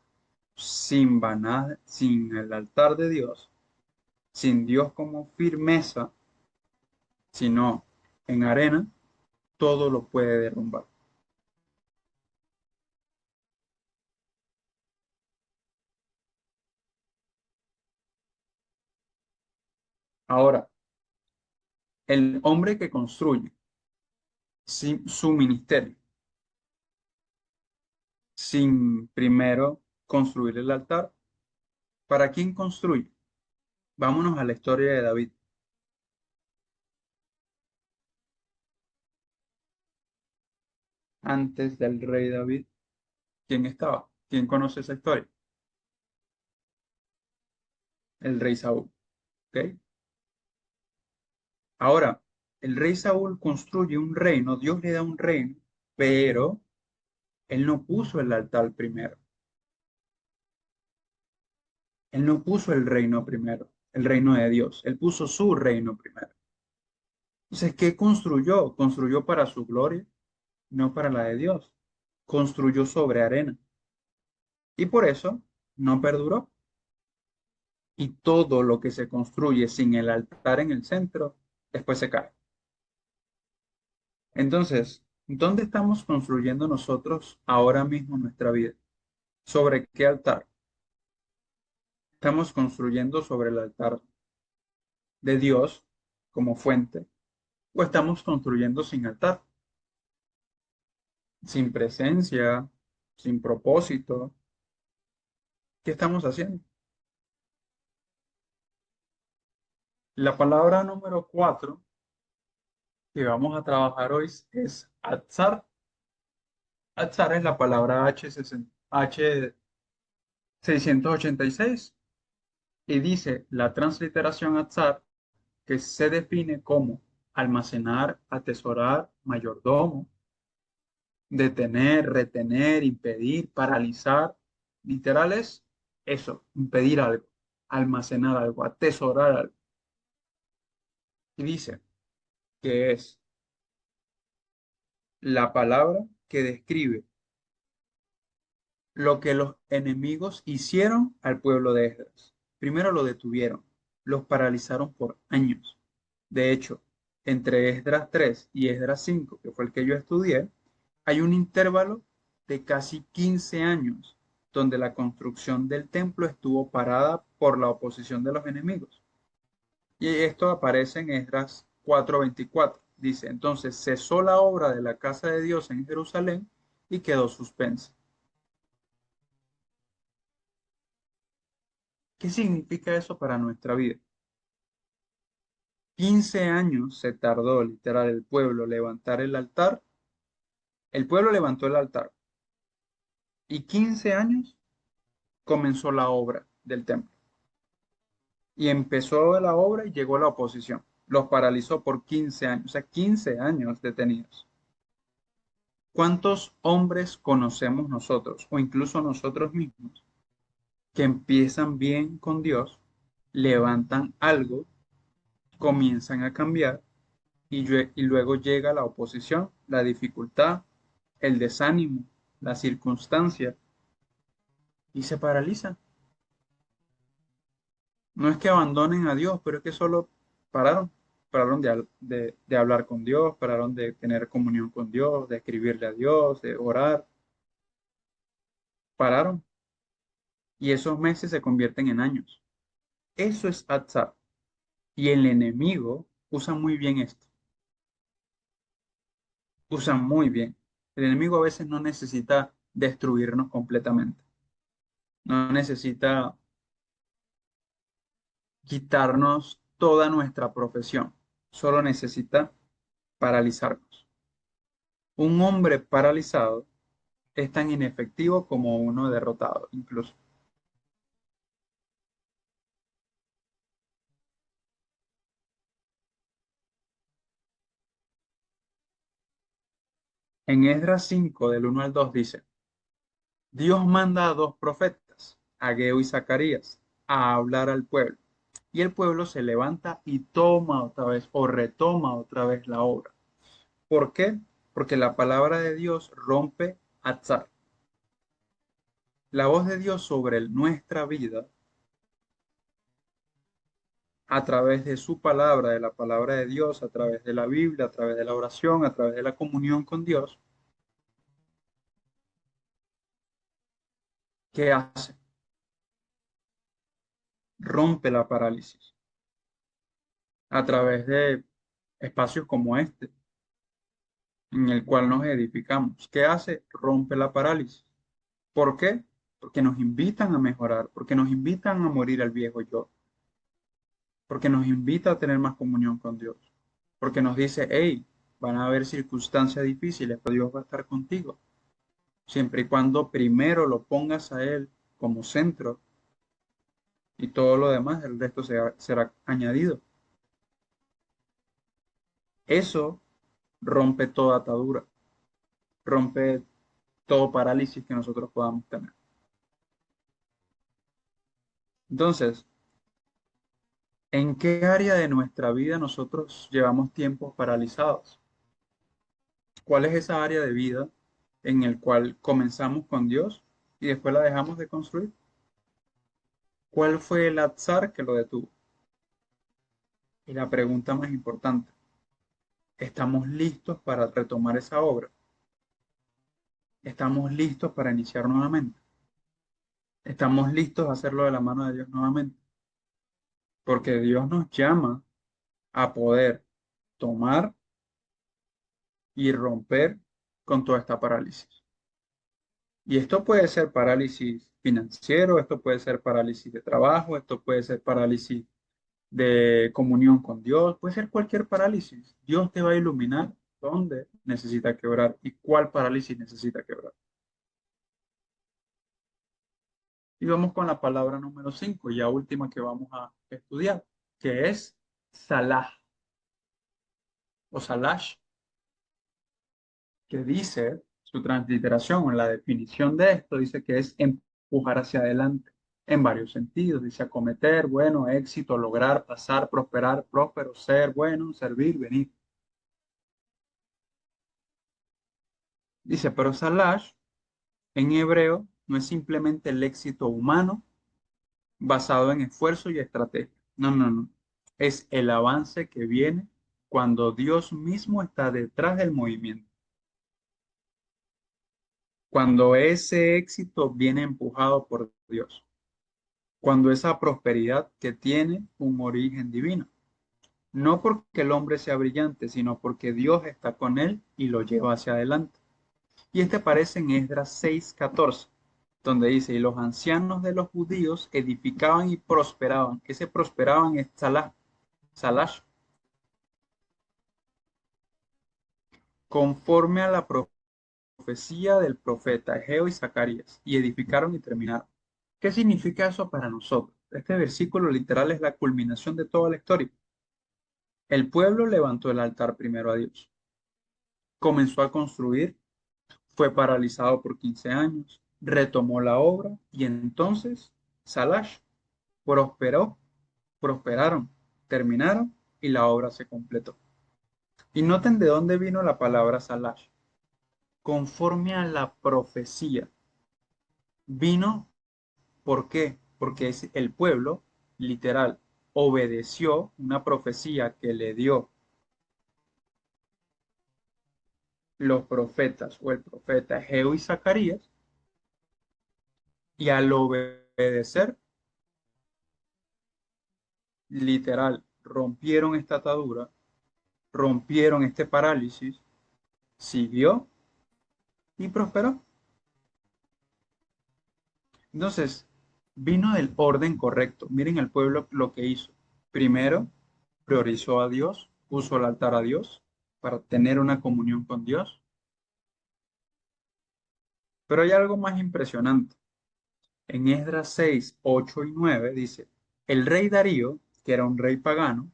sin el altar de Dios, sin Dios como firmeza, sino en arena, todo lo puede derrumbar. Ahora, el hombre que construye su ministerio sin primero construir el altar, ¿para quién construye? Vámonos a la historia de David. Antes del rey David, ¿quién estaba? ¿Quién conoce esa historia? El rey Saúl. ¿Ok? Ahora, el rey Saúl construye un reino, Dios le da un reino, pero él no puso el altar primero. Él no puso el reino primero, el reino de Dios. Él puso su reino primero. Entonces, ¿qué construyó? Construyó para su gloria, no para la de Dios. Construyó sobre arena. Y por eso no perduró. Y todo lo que se construye sin el altar en el centro, después se cae. Entonces, ¿dónde estamos construyendo nosotros ahora mismo nuestra vida? ¿Sobre qué altar? ¿Estamos construyendo sobre el altar de Dios como fuente? ¿O estamos construyendo sin altar, sin presencia, sin propósito? ¿Qué estamos haciendo? La palabra número 4 que vamos a trabajar hoy es Atzar. Atzar es la palabra H686 y dice la transliteración Atzar, que se define como almacenar, atesorar, mayordomo, detener, retener, impedir, paralizar. Literal es eso, impedir algo, almacenar algo, atesorar algo. Y dice que es la palabra que describe lo que los enemigos hicieron al pueblo de Esdras. Primero lo detuvieron, los paralizaron por años. De hecho, entre Esdras 3 y Esdras 5, que fue el que yo estudié, hay un intervalo de casi 15 años donde la construcción del templo estuvo parada por la oposición de los enemigos. Y esto aparece en Esdras 4:24. Dice, entonces cesó la obra de la casa de Dios en Jerusalén y quedó suspensa. ¿Qué significa eso para nuestra vida? 15 años se tardó literal el pueblo levantar el altar. El pueblo levantó el altar y 15 años comenzó la obra del templo. Y empezó la obra y llegó la oposición. Los paralizó por 15 años, o sea, 15 años detenidos. ¿Cuántos hombres conocemos nosotros o incluso nosotros mismos que empiezan bien con Dios, levantan algo, comienzan a cambiar y luego llega la oposición, la dificultad, el desánimo, la circunstancia y se paralizan? No es que abandonen a Dios, pero es que solo pararon. Pararon de hablar con Dios, pararon de tener comunión con Dios, de escribirle a Dios, de orar. Pararon. Y esos meses se convierten en años. Eso es Atzar. Y el enemigo usa muy bien esto. Usa muy bien. El enemigo a veces no necesita destruirnos completamente. No necesita quitarnos toda nuestra profesión. Solo necesita paralizarnos. Un hombre paralizado es tan inefectivo como uno derrotado, incluso. En Esdras 5, del 1 al 2 dice, Dios manda a dos profetas, Ageo y Zacarías, a hablar al pueblo. Y el pueblo se levanta y toma otra vez o retoma otra vez la obra. ¿Por qué? Porque la palabra de Dios rompe Atzar. La voz de Dios sobre nuestra vida a través de su palabra, de la palabra de Dios, a través de la Biblia, a través de la oración, a través de la comunión con Dios, ¿qué hace? Rompe la parálisis a través de espacios como este, en el cual nos edificamos. ¿Qué hace? Rompe la parálisis. ¿Por qué? Porque nos invitan a mejorar, porque nos invitan a morir al viejo yo, porque nos invita a tener más comunión con Dios, porque nos dice, hey, van a haber circunstancias difíciles, pero Dios va a estar contigo, siempre y cuando primero lo pongas a Él como centro y todo lo demás, el resto será añadido. Eso rompe toda atadura, rompe todo parálisis que nosotros podamos tener. Entonces, ¿en qué área de nuestra vida nosotros llevamos tiempos paralizados? ¿Cuál es esa área de vida en el cual comenzamos con Dios y después la dejamos de construir? ¿Cuál fue el azar que lo detuvo? Y la pregunta más importante, ¿estamos listos para retomar esa obra? ¿Estamos listos para iniciar nuevamente? ¿Estamos listos a hacerlo de la mano de Dios nuevamente? Porque Dios nos llama a poder tomar y romper con toda esta parálisis. Y esto puede ser parálisis financiero, esto puede ser parálisis de trabajo, esto puede ser parálisis de comunión con Dios, puede ser cualquier parálisis. Dios te va a iluminar dónde necesita quebrar y cuál parálisis necesita quebrar. Y vamos con la palabra número 5, ya última que vamos a estudiar, que es Salah o Salash, que dice, su transliteración o la definición de esto, dice que es empujar hacia adelante en varios sentidos. Dice acometer, bueno, éxito, lograr, pasar, prosperar, próspero, ser, bueno, servir, venir. Dice, pero Salash en hebreo no es simplemente el éxito humano basado en esfuerzo y estrategia. No, no, no. Es el avance que viene cuando Dios mismo está detrás del movimiento. Cuando ese éxito viene empujado por Dios. Cuando esa prosperidad que tiene un origen divino. No porque el hombre sea brillante, sino porque Dios está con él y lo lleva hacia adelante. Y este aparece en Esdras 6:14, donde dice, y los ancianos de los judíos edificaban y prosperaban. Ese prosperaban es Salash, conforme a la profecía del profeta Egeo y Zacarías, y edificaron y terminaron. ¿Qué significa eso para nosotros? Este versículo literal es la culminación de toda la historia. El pueblo levantó el altar primero a Dios, comenzó a construir, fue paralizado por 15 años, retomó la obra y entonces Salash prosperó, prosperaron, terminaron y la obra se completó. Y noten de dónde vino la palabra Salash. Conforme a la profecía. Vino, ¿por qué? Porque es el pueblo, literal, obedeció una profecía que le dio los profetas o el profeta Geo y Zacarías, y al obedecer, literal, rompieron esta atadura, rompieron este parálisis, siguió y prosperó. Entonces, vino del orden correcto. Miren el pueblo lo que hizo. Primero, priorizó a Dios, puso el altar a Dios para tener una comunión con Dios. Pero hay algo más impresionante. En Esdras 6, 8 y 9 dice, el rey Darío, que era un rey pagano,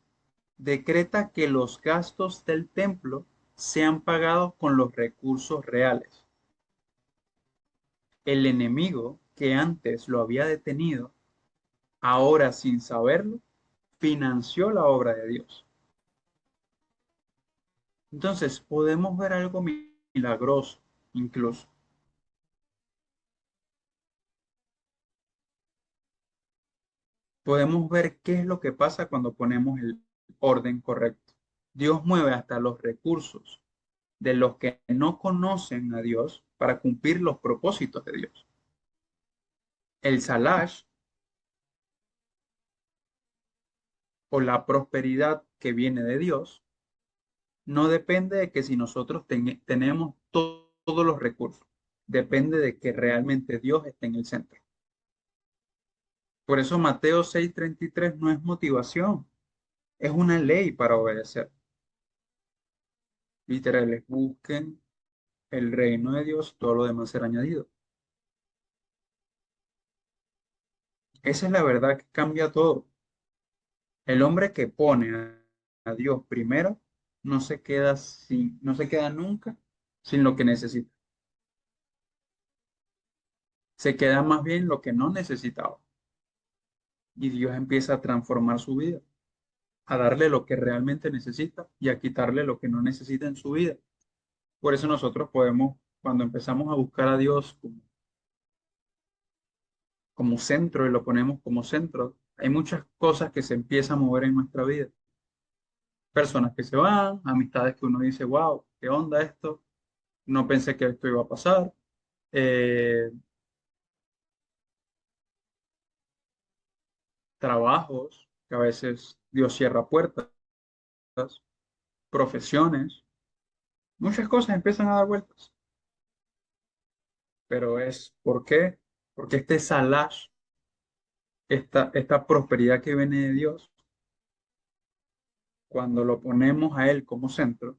decreta que los gastos del templo sean pagados con los recursos reales. El enemigo que antes lo había detenido, ahora sin saberlo, financió la obra de Dios. Entonces podemos ver algo milagroso incluso. Podemos ver qué es lo que pasa cuando ponemos el orden correcto. Dios mueve hasta los recursos de los que no conocen a Dios para cumplir los propósitos de Dios. El salash o la prosperidad que viene de Dios no depende de que si nosotros tenemos todos los recursos, depende de que realmente Dios esté en el centro. Por eso Mateo 6:33 no es motivación, es una ley para obedecer. Literales, busquen el reino de Dios, todo lo demás será añadido. Esa es la verdad que cambia todo. El hombre que pone a Dios primero no se queda nunca sin lo que necesita. Se queda más bien lo que no necesitaba. Y Dios empieza a transformar su vida, a darle lo que realmente necesita y a quitarle lo que no necesita en su vida. Por eso nosotros podemos, cuando empezamos a buscar a Dios como centro y lo ponemos como centro, hay muchas cosas que se empiezan a mover en nuestra vida. Personas que se van, amistades que uno dice, wow, ¿qué onda esto? No pensé que esto iba a pasar. Eh, Trabajos, que a veces Dios cierra puertas, profesiones, muchas cosas empiezan a dar vueltas. Pero es, ¿por qué? Porque este salash, esta prosperidad que viene de Dios, cuando lo ponemos a Él como centro,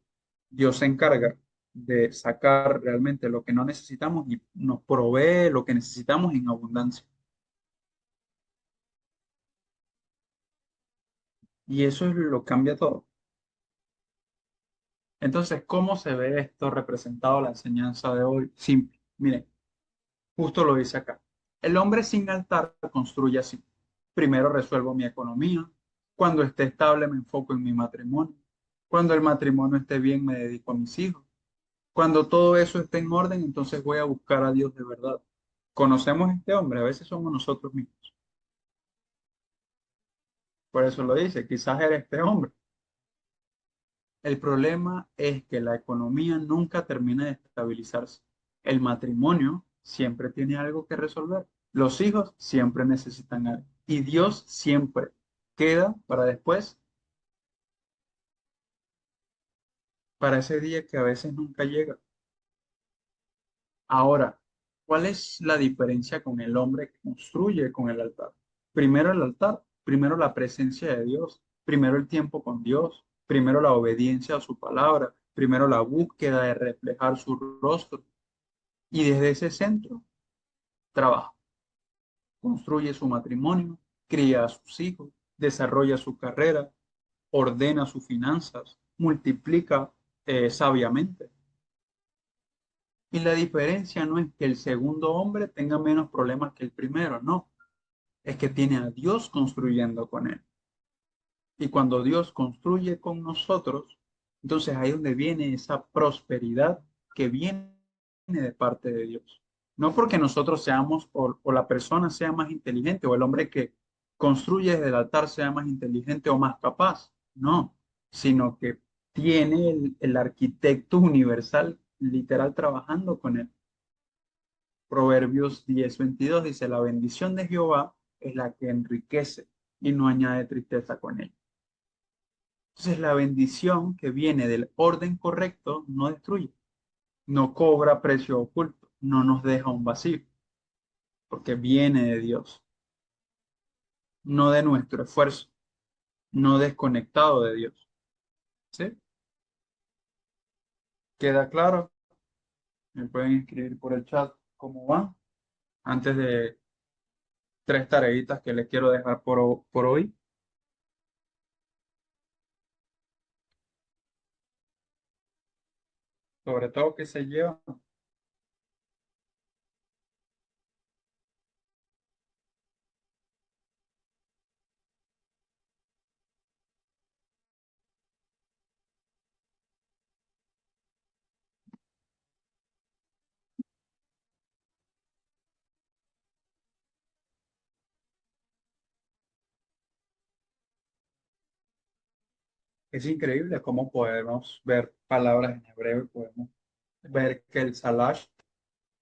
Dios se encarga de sacar realmente lo que no necesitamos y nos provee lo que necesitamos en abundancia. Y eso es lo cambia todo. Entonces, ¿cómo se ve esto representado en la enseñanza de hoy? Simple. Miren, justo lo dice acá. El hombre sin altar construye así. Primero resuelvo mi economía. Cuando esté estable me enfoco en mi matrimonio. Cuando el matrimonio esté bien me dedico a mis hijos. Cuando todo eso esté en orden, entonces voy a buscar a Dios de verdad. Conocemos a este hombre, a veces somos nosotros mismos. Por eso lo dice, quizás era este hombre. El problema es que la economía nunca termina de estabilizarse. El matrimonio siempre tiene algo que resolver. Los hijos siempre necesitan algo. Y Dios siempre queda para después, para ese día que a veces nunca llega. Ahora, ¿cuál es la diferencia con el hombre que construye con el altar? Primero el altar, primero la presencia de Dios, primero el tiempo con Dios, primero la obediencia a su palabra, primero la búsqueda de reflejar su rostro. Y desde ese centro trabaja, construye su matrimonio, cría a sus hijos, desarrolla su carrera, ordena sus finanzas, multiplica sabiamente. Y la diferencia no es que el segundo hombre tenga menos problemas que el primero, no, es que tiene a Dios construyendo con él. Y cuando Dios construye con nosotros, entonces ahí es donde viene esa prosperidad que viene de parte de Dios. No porque nosotros seamos o la persona sea más inteligente o el hombre que construye desde el altar sea más inteligente o más capaz, no, sino que tiene el arquitecto universal literal trabajando con él. Proverbios 10:22 dice, la bendición de Jehová es la que enriquece y no añade tristeza con él. Entonces la bendición que viene del orden correcto no destruye, no cobra precio oculto, no nos deja un vacío, porque viene de Dios, no de nuestro esfuerzo, no desconectado de Dios. ¿Sí? ¿Queda claro? Me pueden escribir por el chat cómo va. Antes de tres tareitas que les quiero dejar por hoy. Sobre todo que se lleva. Es increíble cómo podemos ver palabras en hebreo y podemos ver que el salash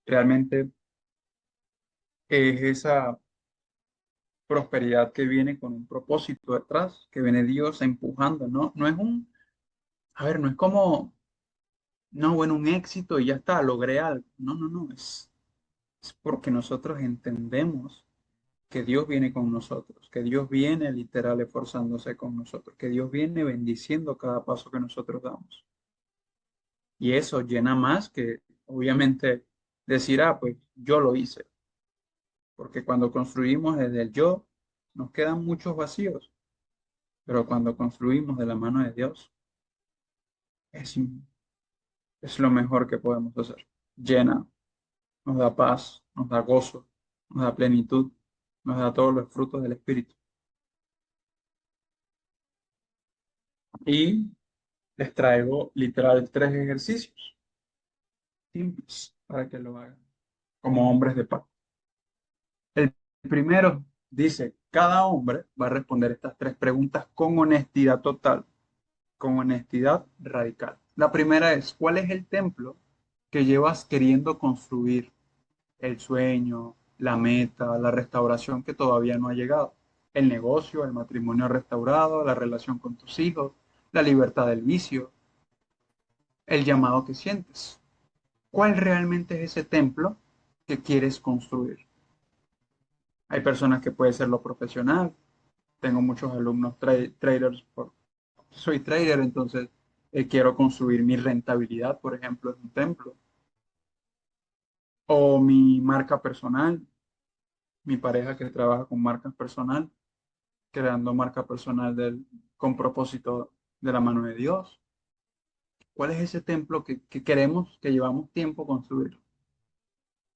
realmente es esa prosperidad que viene con un propósito detrás, que viene Dios empujando, ¿no? No es a ver, no es como, no, bueno, un éxito y ya está, logré algo. No, no, no, es porque nosotros entendemos que Dios viene con nosotros, que Dios viene literal esforzándose con nosotros, que Dios viene bendiciendo cada paso que nosotros damos. Y eso llena más que, obviamente, decir, ah, pues yo lo hice, porque cuando construimos desde el yo, nos quedan muchos vacíos, pero cuando construimos de la mano de Dios, es, es lo mejor que podemos hacer. Llena, nos da paz, nos da gozo, nos da plenitud, nos da todos los frutos del Espíritu. Y les traigo literal tres ejercicios simples para que lo hagan como hombres de paz. El primero dice, cada hombre va a responder estas tres preguntas con honestidad total, con honestidad radical. La primera es, ¿cuál es el templo que llevas queriendo construir? El sueño, la meta, la restauración que todavía no ha llegado. El negocio, el matrimonio restaurado, la relación con tus hijos, la libertad del vicio, el llamado que sientes. ¿Cuál realmente es ese templo que quieres construir? Hay personas que puede ser lo profesional. Tengo muchos alumnos traders. Soy trader, entonces quiero construir mi rentabilidad, por ejemplo, en un templo. O mi marca personal, mi pareja que trabaja con marcas personal, creando marca personal con propósito de la mano de Dios. ¿Cuál es ese templo que queremos, que llevamos tiempo construir?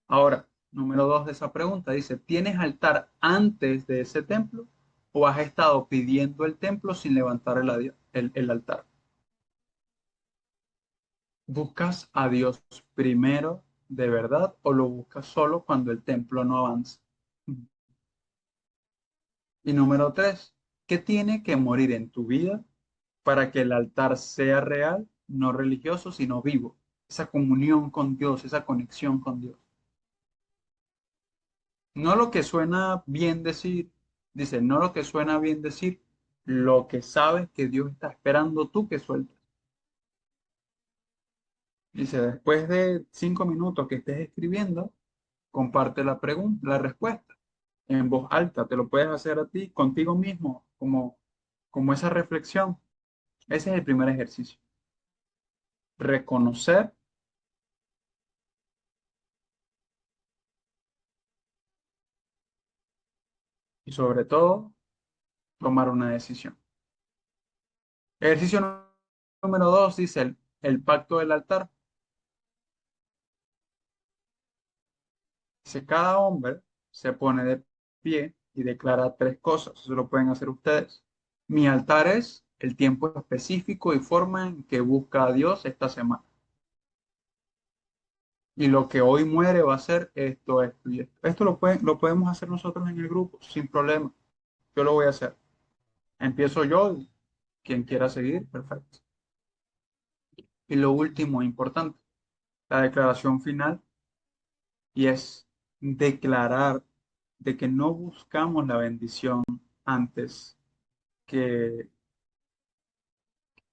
Ahora, número dos de esa pregunta dice, ¿tienes altar antes de ese templo o has estado pidiendo el templo sin levantar el altar? ¿Buscas a Dios primero de verdad o lo buscas solo cuando el templo no avanza? Y número tres, ¿qué tiene que morir en tu vida para que el altar sea real, no religioso, sino vivo? Esa comunión con Dios, esa conexión con Dios. No lo que suena bien decir, dice, no lo que suena bien decir, lo que sabes que Dios está esperando tú que sueltes. Dice, después de 5 minutos que estés escribiendo, comparte la pregunta, la respuesta en voz alta. Te lo puedes hacer a ti, contigo mismo, como esa reflexión. Ese es el primer ejercicio. Reconocer y sobre todo tomar una decisión. Ejercicio número dos dice el pacto del altar. Dice, cada hombre se pone de pie y declara tres cosas. Eso lo pueden hacer ustedes. Mi altar es el tiempo específico y forma en que busca a Dios esta semana. Y lo que hoy muere va a ser esto, esto y esto. Esto lo podemos hacer nosotros en el grupo sin problema. Yo lo voy a hacer. Empiezo yo y quien quiera seguir, perfecto. Y lo último, importante, la declaración final, y es declarar de que no buscamos la bendición antes que,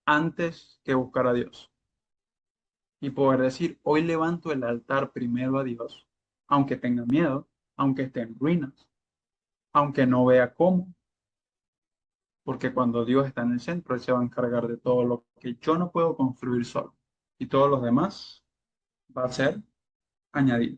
antes que buscar a Dios. Y poder decir, hoy levanto el altar primero a Dios, aunque tenga miedo, aunque esté en ruinas, aunque no vea cómo, porque cuando Dios está en el centro, Él se va a encargar de todo lo que yo no puedo construir solo. Y todos los demás va a ser añadido.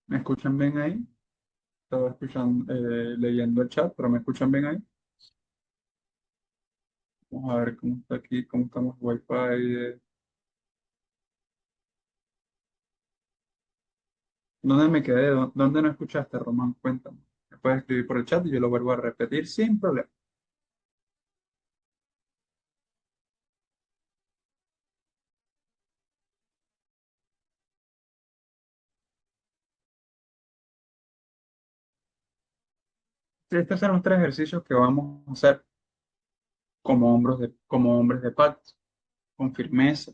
¿Me escuchan bien ahí? Estaba escuchando, leyendo el chat, pero ¿me escuchan bien ahí? Vamos a ver cómo está aquí, cómo estamos Wi-Fi. ¿Dónde me quedé? ¿Dónde no escuchaste, Román? Cuéntame. Me puedes escribir por el chat y yo lo vuelvo a repetir sin problema. Estos son los tres ejercicios que vamos a hacer como hombres de pacto, con firmeza,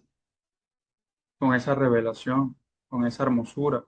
con esa revelación, con esa hermosura.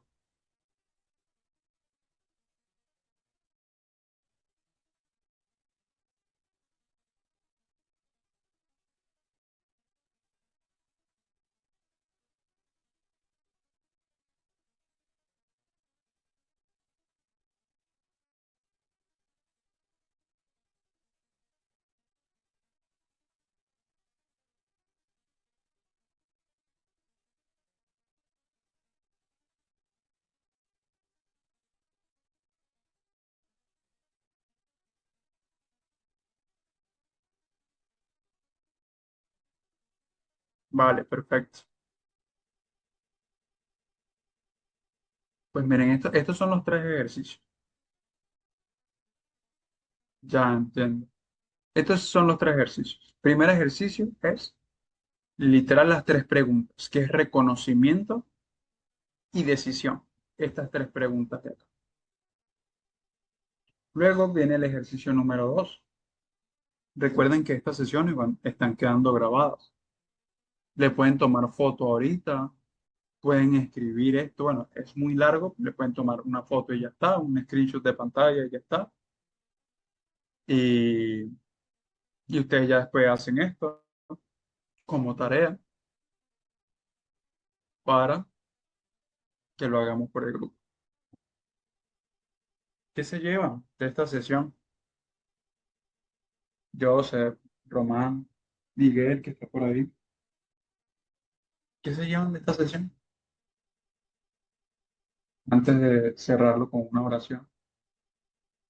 Vale, perfecto. Pues miren, estos son los tres ejercicios. Ya entiendo. Estos son los tres ejercicios. Primer ejercicio es literal las tres preguntas, que es reconocimiento y decisión. Estas tres preguntas de acá. Luego viene el ejercicio número dos. Recuerden que estas sesiones están quedando grabadas. Le pueden tomar foto ahorita, pueden escribir esto. Bueno, es muy largo, le pueden tomar una foto y ya está, un screenshot de pantalla y ya está. Y, y ustedes ya después hacen esto como tarea para que lo hagamos por el grupo. ¿Qué se llevan de esta sesión? Joseph, Román, Miguel, que está por ahí. ¿Qué se llevan de esta sesión? Antes de cerrarlo con una oración,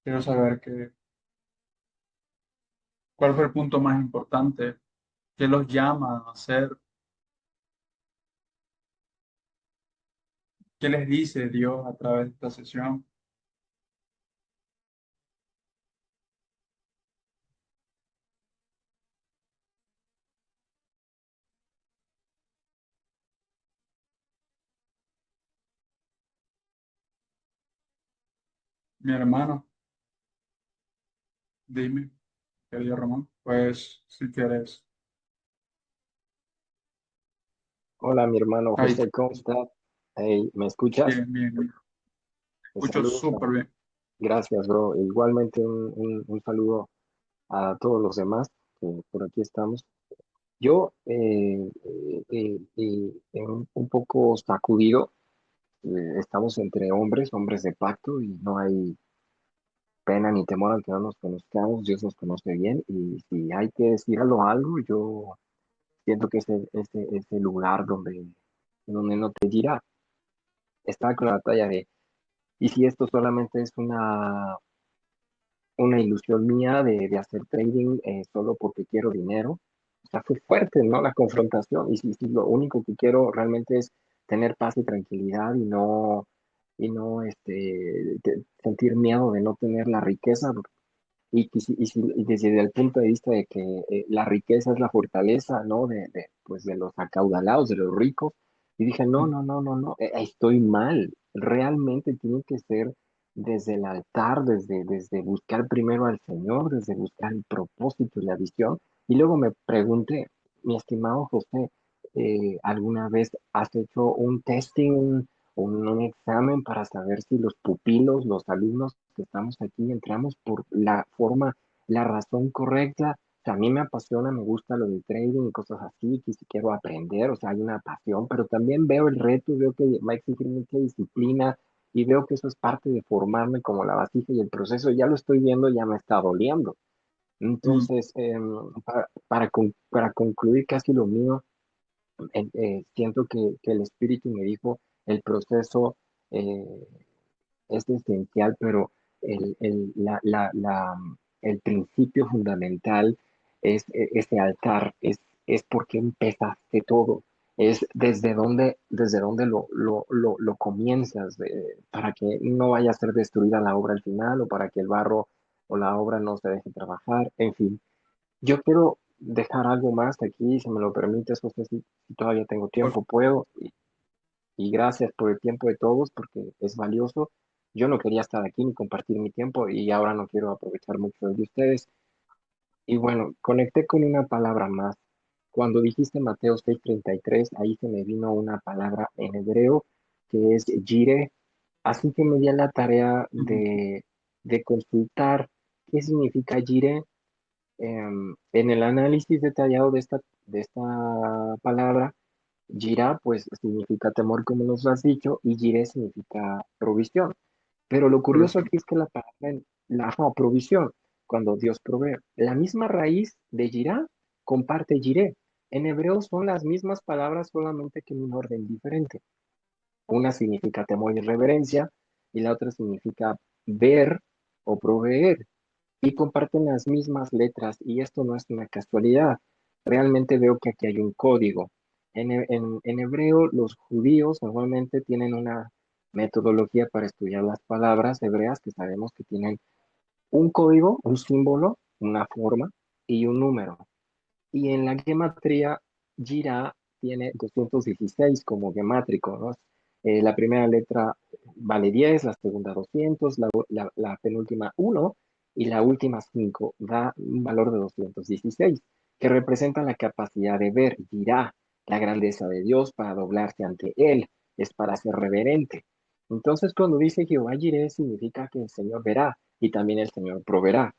quiero saber cuál fue el punto más importante, qué los llama a hacer. ¿Qué les dice Dios a través de esta sesión? Mi hermano, dime, querido Ramón, pues si quieres, Hola, mi hermano ahí, José, ¿cómo estás? Hey, ¿me escuchas? bien, bien, bien. Escucho Saludos. súper bien. Gracias, bro. Igualmente un saludo a todos los demás que por aquí estamos. Yo, un poco sacudido, estamos entre hombres, hombres de pacto, y no hay pena ni temor aunque no nos conozcamos. Dios nos conoce bien, y si hay que decirlo algo, yo siento que ese lugar donde no te dirá, está con la talla de. Y si esto solamente es una ilusión mía de hacer trading solo porque quiero dinero, o sea, fue fuerte, ¿no? La confrontación. Y si lo único que quiero realmente es tener paz y tranquilidad y no sentir miedo de no tener la riqueza, y desde el punto de vista de que la riqueza es la fortaleza, ¿no? Pues de los acaudalados, de los ricos. Y dije, no, Mm, no, no, no, no, estoy mal. Realmente tiene que ser desde el altar, desde buscar primero al Señor, desde buscar el propósito y la visión. Y luego me pregunté, mi estimado José, ¿alguna vez has hecho un testing, un examen para saber si los pupilos, los alumnos que estamos aquí, entramos por la forma, la razón correcta? O sea, a mí me apasiona, me gusta lo del trading y cosas así, que si quiero aprender, o sea, hay una pasión, pero también veo el reto, veo que va a exigir mucha disciplina y veo que eso es parte de formarme como la vasija y el proceso, ya lo estoy viendo, ya me está doliendo. mm, Entonces, para concluir casi lo mío, siento que el espíritu me dijo, el proceso eh, es esencial, pero el principio fundamental es ese altar, es porque empezaste todo, es desde dónde lo comienzas, para que no vaya a ser destruida la obra al final o para que el barro o la obra no se deje trabajar, en fin. Yo quiero dejar algo más aquí, si me lo permites, José, si todavía tengo por, tiempo, puedo. Y gracias por el tiempo de todos, porque es valioso. Yo no quería estar aquí ni compartir mi tiempo y ahora no quiero aprovechar mucho de ustedes. Y bueno, conecté con una palabra más. Cuando dijiste Mateo 6:33, ahí se me vino una palabra en hebreo que es yire. Así que me di a la tarea mm, de consultar qué significa yire. En el análisis detallado de esta palabra, Jirá, pues significa temor, como nos lo has dicho, y Jiré significa provisión. Pero lo por curioso eso, aquí es que la palabra, provisión, cuando Dios provee, la misma raíz de Jirá comparte Jiré. En hebreo son las mismas palabras, solamente que en un orden diferente. Una significa temor y reverencia, y la otra significa ver o proveer, y comparten las mismas letras, y esto no es una casualidad. Realmente veo que aquí hay un código. En hebreo, los judíos normalmente tienen una metodología para estudiar las palabras hebreas que sabemos que tienen un código, un símbolo, una forma y un número. Y en la gematría, Gira tiene 216 como gemátrico, ¿no? La primera letra vale 10, la segunda 200, la penúltima 1 y la última 5 da un valor de 216, que representa la capacidad de ver, Gira, la grandeza de Dios para doblarse ante Él, es para ser reverente. Entonces, cuando dice Jehová Jireh, significa que el Señor verá y también el Señor proveerá.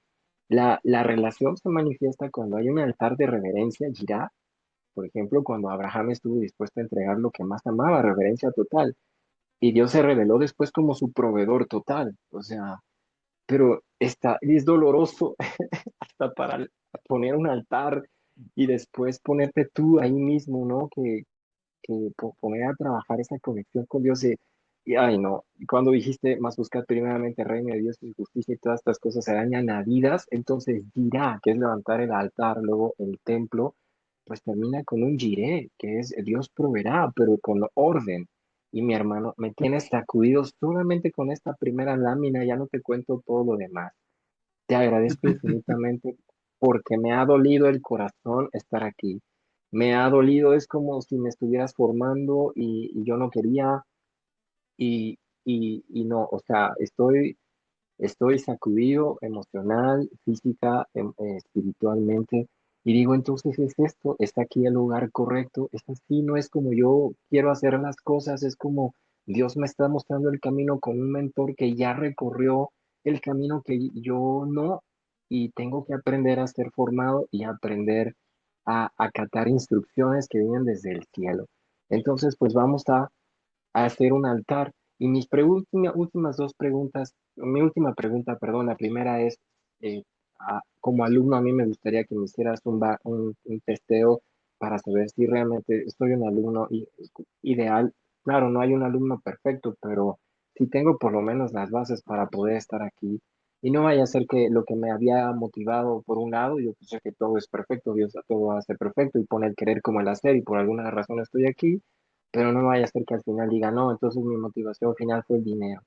La relación se manifiesta cuando hay un altar de reverencia, Jirá, por ejemplo, cuando Abraham estuvo dispuesto a entregar lo que más amaba, reverencia total, y Dios se reveló después como su proveedor total. O sea, pero es doloroso hasta para poner un altar y después ponerte tú ahí mismo, ¿no? Que poner a trabajar esa conexión con Dios. Y, ay, no, y cuando dijiste, más buscar primeramente el reino de Dios y su justicia y todas estas cosas serán añadidas, entonces dirá, que es levantar el altar, luego el templo, pues termina con un giré, que es Dios proveerá, pero con orden. y mi hermano me tiene sacudido solamente con esta primera lámina, ya no te cuento todo lo demás. Te agradezco infinitamente porque me ha dolido el corazón estar aquí. Me ha dolido, es como si me estuvieras formando y yo no quería y no, o sea, estoy sacudido emocional, física, espiritualmente. Y digo, entonces es esto, está aquí el lugar correcto, es así, no es como yo quiero hacer las cosas, es como Dios me está mostrando el camino con un mentor que ya recorrió el camino que yo no, y tengo que aprender a ser formado y aprender a acatar instrucciones que vienen desde el cielo. Entonces, pues vamos a hacer un altar. Y últimas dos preguntas, mi última pregunta, perdón, la primera es, eh, como alumno, a mí me gustaría que me hicieras un testeo para saber si realmente soy un alumno ideal. Claro, no hay un alumno perfecto, pero si tengo por lo menos las bases para poder estar aquí. Y no vaya a ser que lo que me había motivado por un lado, yo pensé que todo es perfecto, Dios a todo va a ser perfecto y pone el querer como el hacer y por alguna razón estoy aquí, pero no vaya a ser que al final diga no, entonces mi motivación final fue el dinero.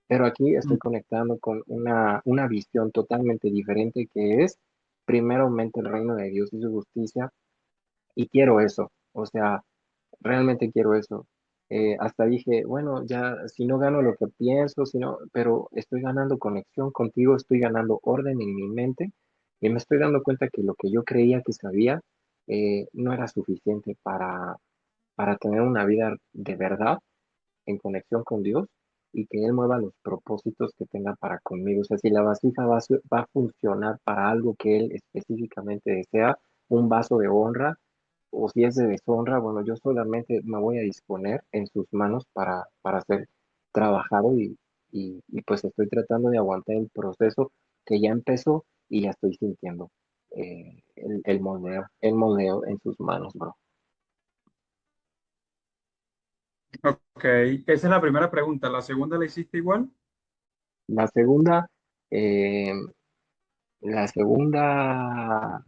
Pero aquí estoy conectando con una visión totalmente diferente que es primeramente el reino de Dios y su justicia y quiero eso, o sea, realmente quiero eso. Hasta dije, bueno, ya si no gano lo que pienso, pero estoy ganando conexión contigo, estoy ganando orden en mi mente y me estoy dando cuenta que lo que yo creía que sabía no era suficiente para tener una vida de verdad en conexión con Dios y que Él mueva los propósitos que tenga para conmigo. O sea, si la vasija va a funcionar para algo que Él específicamente desea, un vaso de honra, o si es de deshonra, bueno, yo solamente me voy a disponer en sus manos para ser trabajado y pues estoy tratando de aguantar el proceso que ya empezó y ya estoy sintiendo el moldeo en sus manos, bro. Ok, esa es la primera pregunta. ¿La segunda la hiciste igual? La segunda, eh, la segunda,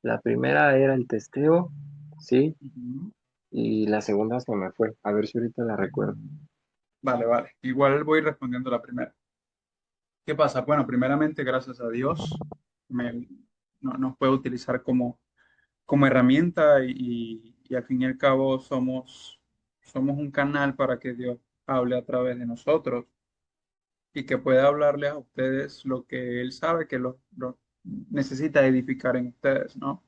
la primera era el testeo, sí, Ujú. y la segunda se me fue. A ver si ahorita la recuerdo. Vale, vale. Igual voy respondiendo la primera. ¿Qué pasa? Bueno, primeramente, gracias a Dios, me, nos puede utilizar como herramienta y al fin y al cabo somos un canal para que Dios hable a través de nosotros y que pueda hablarles a ustedes lo que Él sabe que lo necesita edificar en ustedes, ¿no?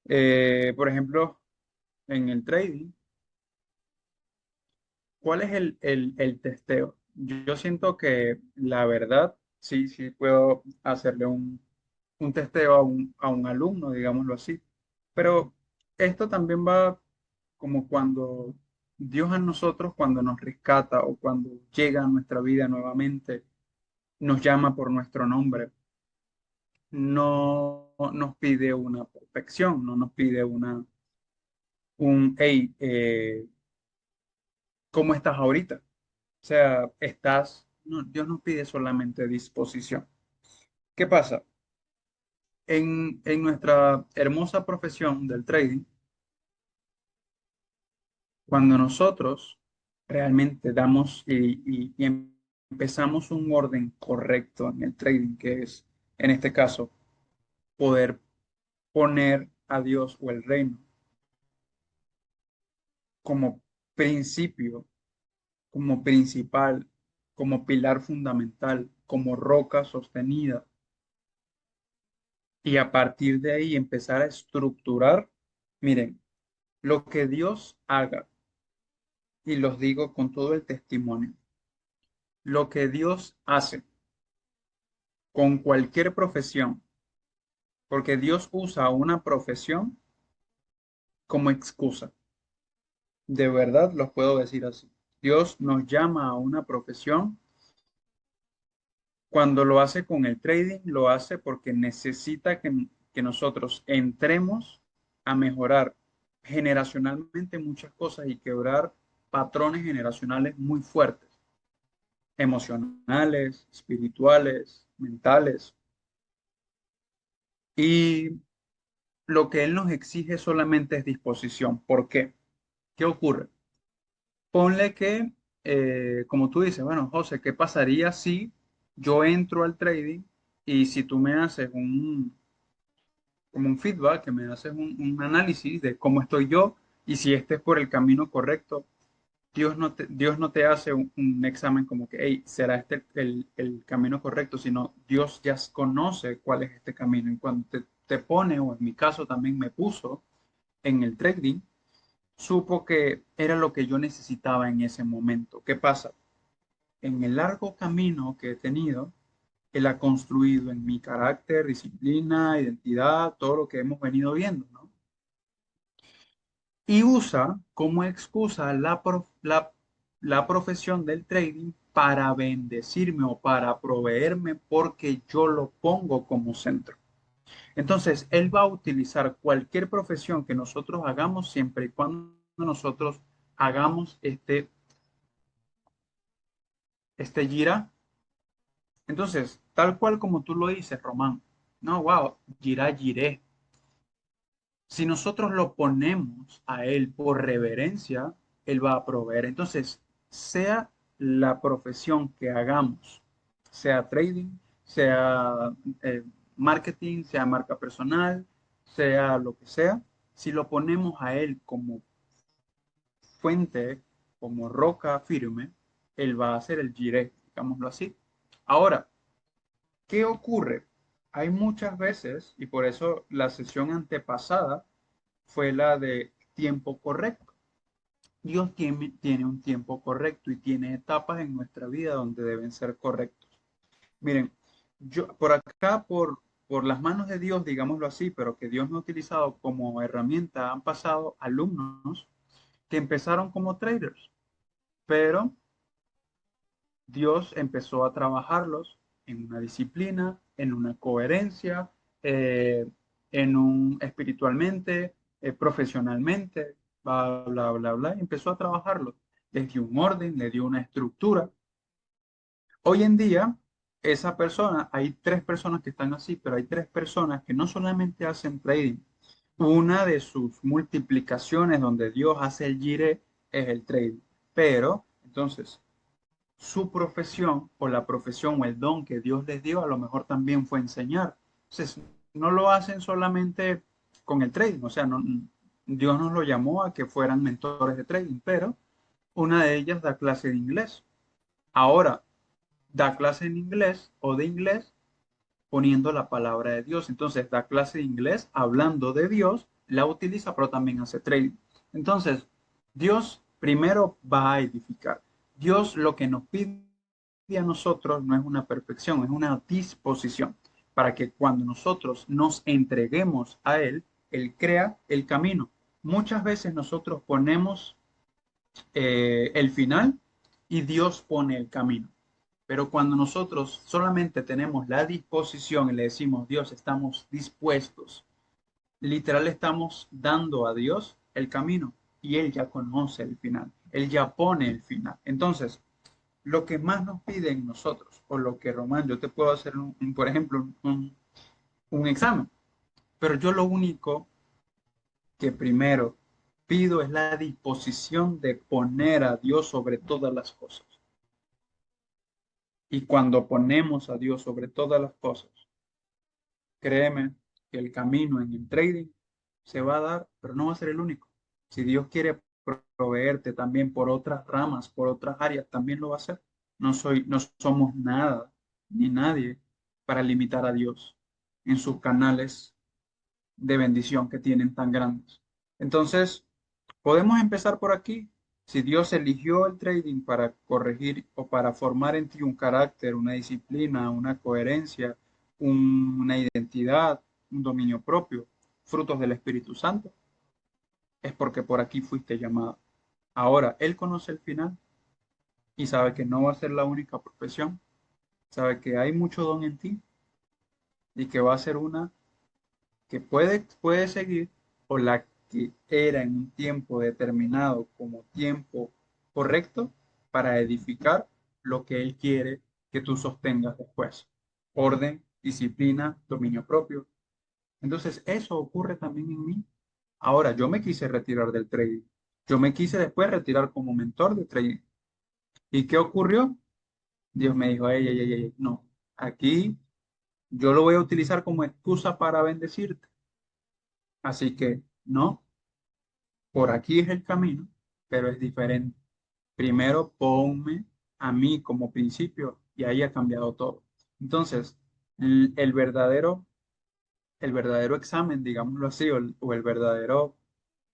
Por ejemplo, en el trading, ¿cuál es el testeo? Yo siento que la verdad, sí, sí puedo hacerle un testeo a un alumno, digámoslo así, pero esto también va como cuando Dios a nosotros, cuando nos rescata o cuando llega a nuestra vida nuevamente, nos llama por nuestro nombre, no nos pide una perfección, no nos pide hey, ¿cómo estás ahorita? O sea, no, Dios nos pide solamente disposición. ¿Qué pasa? En nuestra hermosa profesión del trading, cuando nosotros realmente damos y empezamos un orden correcto en el trading, que es, en este caso, poder poner a Dios o el reino como principio, como principal, como pilar fundamental, como roca sostenida, y a partir de ahí empezar a estructurar, miren, lo que Dios haga, y los digo con todo el testimonio, lo que Dios hace con cualquier profesión, porque Dios usa una profesión como excusa. De verdad los puedo decir así. Dios nos llama a una profesión. Cuando lo hace con el trading, lo hace porque necesita que nosotros entremos a mejorar generacionalmente muchas cosas y quebrar patrones generacionales muy fuertes, emocionales, espirituales, mentales. Y lo que Él nos exige solamente es disposición. ¿Por qué? ¿Qué ocurre? Ponle que, como tú dices, bueno, José, ¿qué pasaría si yo entro al trading y si tú me haces como un feedback, que me haces un análisis de cómo estoy yo y si este es por el camino correcto? Dios no te hace un examen como que, hey, ¿será este el camino correcto? Sino Dios ya conoce cuál es este camino. Y cuando te pone, o en mi caso también me puso en el trading, supo que era lo que yo necesitaba en ese momento. ¿Qué pasa? En el largo camino que he tenido, Él ha construido en mi carácter, disciplina, identidad, todo lo que hemos venido viendo, ¿no? Y usa como excusa la profesión del trading para bendecirme o para proveerme porque yo lo pongo como centro. Entonces, Él va a utilizar cualquier profesión que nosotros hagamos siempre y cuando nosotros hagamos este gira. Entonces, tal cual como tú lo dices, Román, no, wow, gira, giré. Si nosotros lo ponemos a Él por reverencia, Él va a proveer. Entonces, sea la profesión que hagamos, sea trading, sea eh, marketing, sea marca personal, sea lo que sea, si lo ponemos a Él como fuente, como roca firme, Él va a hacer el jiré, digámoslo así. Ahora, ¿qué ocurre? Hay muchas veces, y por eso la sesión antepasada fue la de tiempo correcto. Dios tiene un tiempo correcto y tiene etapas en nuestra vida donde deben ser correctos. Miren, yo por acá, por las manos de Dios, digámoslo así, pero que Dios me ha utilizado como herramienta, han pasado alumnos que empezaron como traders, pero Dios empezó a trabajarlos en una disciplina, en una coherencia, eh, espiritualmente, profesionalmente, bla, bla, bla, bla, y empezó a trabajarlos. Les dio un orden, le dio una estructura. Hoy en día, esa persona, hay tres personas que están así, pero hay tres personas que no solamente hacen trading. Una de sus multiplicaciones donde Dios hace el gire es el trading. Pero, entonces, su profesión o la profesión o el don que Dios les dio a lo mejor también fue enseñar. Entonces, no lo hacen solamente con el trading, o sea, Dios nos lo llamó a que fueran mentores de trading, pero una de ellas da clase de inglés. Ahora, da clase en inglés o de inglés poniendo la palabra de Dios. Entonces, da clase de inglés hablando de Dios, la utiliza, pero también hace trading. Entonces, Dios primero va a edificar. Dios lo que nos pide a nosotros no es una perfección, es una disposición para que cuando nosotros nos entreguemos a Él, Él crea el camino. Muchas veces nosotros ponemos el final y Dios pone el camino. Pero cuando nosotros solamente tenemos la disposición y le decimos, Dios, estamos dispuestos, literal estamos dando a Dios el camino y Él ya conoce el final, Él ya pone el final. Entonces, lo que más nos piden nosotros, o lo que Román, yo te puedo hacer, por ejemplo, un examen, pero yo lo único que primero pido es la disposición de poner a Dios sobre todas las cosas. Y cuando ponemos a Dios sobre todas las cosas, créeme que el camino en el trading se va a dar, pero no va a ser el único. Si Dios quiere proveerte también por otras ramas, por otras áreas, también lo va a hacer. No somos nada ni nadie para limitar a Dios en sus canales de bendición que tienen tan grandes. Entonces, podemos empezar por aquí. Si Dios eligió el trading para corregir o para formar en ti un carácter, una disciplina, una coherencia, una identidad, un dominio propio, frutos del Espíritu Santo, es porque por aquí fuiste llamado. Ahora, Él conoce el final y sabe que no va a ser la única profesión, sabe que hay mucho don en ti y que va a ser una que puede seguir o la que era en un tiempo determinado como tiempo correcto para edificar lo que Él quiere que tú sostengas después. Orden, disciplina, dominio propio. Entonces, eso ocurre también en mí. Ahora, yo me quise retirar del trading. Yo me quise después retirar como mentor de trading. ¿Y qué ocurrió? Dios me dijo, ey, ey, ey, ey, no, aquí yo lo voy a utilizar como excusa para bendecirte. Así que no, por aquí es el camino, pero es diferente. Primero ponme a mí como principio y ahí ha cambiado todo. Entonces, el verdadero examen, digámoslo así, o el verdadero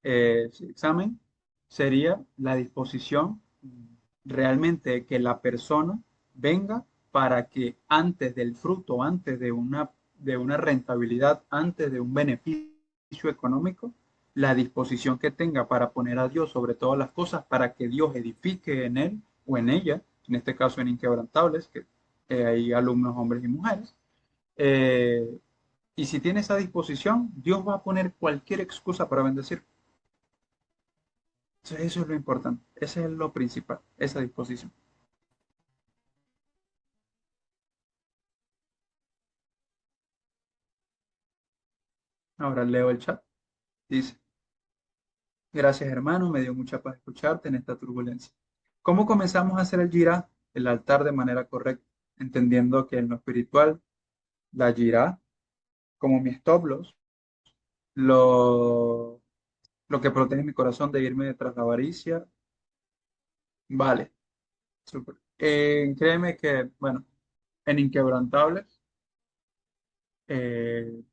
sí, examen sería la disposición realmente que la persona venga para que antes del fruto, antes de una rentabilidad, antes de un beneficio económico, la disposición que tenga para poner a Dios sobre todas las cosas, para que Dios edifique en él o en ella, en este caso en Inquebrantables, que hay alumnos hombres y mujeres. eh, y si tiene esa disposición, Dios va a poner cualquier excusa para bendecir. Entonces, eso es lo importante, ese es lo principal, esa disposición. Ahora leo el chat. Dice, gracias hermano, me dio mucha paz escucharte en esta turbulencia. ¿Cómo comenzamos a hacer el girá, el altar de manera correcta? Entendiendo que en lo espiritual, la girá, como mi stop loss, lo, lo que protege mi corazón de irme detrás de la avaricia, vale, súper. Créeme que, bueno, en Inquebrantables,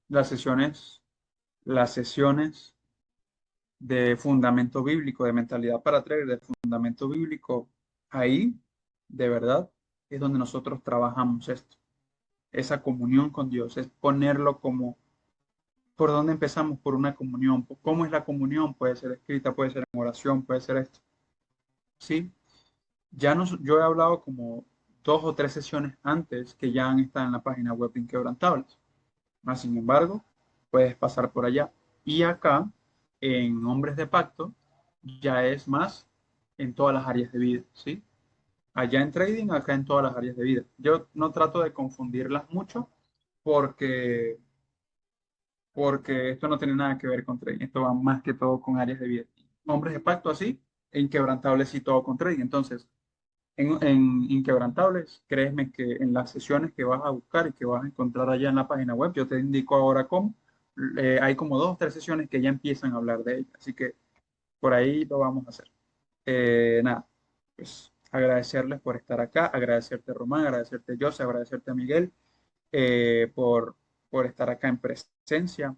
las sesiones de fundamento bíblico, de mentalidad para traer, de fundamento bíblico, ahí, de verdad, es donde nosotros trabajamos esto, esa comunión con Dios, es ponerlo como, ¿por dónde empezamos? Por una comunión. ¿Cómo es la comunión? Puede ser escrita, puede ser en oración, puede ser esto. ¿Sí? Yo he hablado como 2 o 3 sesiones antes que ya han estado en la página web de Inquebrantables. Más sin embargo, puedes pasar por allá. Y acá, en Hombres de Pacto, ya es más en todas las áreas de vida, ¿sí? Allá en trading, acá en todas las áreas de vida. Yo no trato de confundirlas mucho porque, porque esto no tiene nada que ver con trading. Esto va más que todo con áreas de vida. Hombres de Pacto así, e Inquebrantables sí todo con trading. Entonces, en Inquebrantables, créeme que en las sesiones que vas a buscar y que vas a encontrar allá en la página web, yo te indico ahora cómo, hay como 2 o 3 sesiones que ya empiezan a hablar de ella, así que por ahí lo vamos a hacer. Nada, pues agradecerles por estar acá, agradecerte Román, agradecerte José, agradecerte Miguel por estar acá en presencia,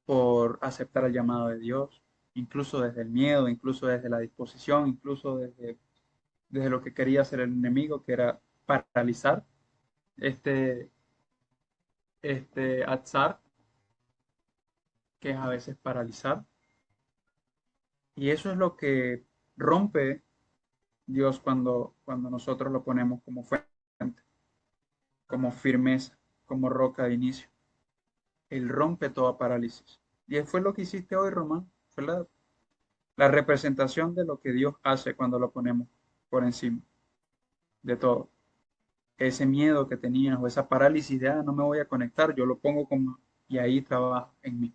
por aceptar el llamado de Dios, incluso desde el miedo, incluso desde la disposición, incluso desde lo que quería hacer el enemigo, que era paralizar este, este atzar, que es a veces paralizar. Y eso es lo que rompe Dios cuando nosotros lo ponemos como fuente, como firmeza, como roca de inicio. Él rompe toda parálisis. Y fue lo que hiciste hoy, Román. Fue la representación de lo que Dios hace cuando lo ponemos por encima de todo. Ese miedo que tenías o esa parálisis de, no me voy a conectar, yo lo pongo como, y ahí trabaja en mí.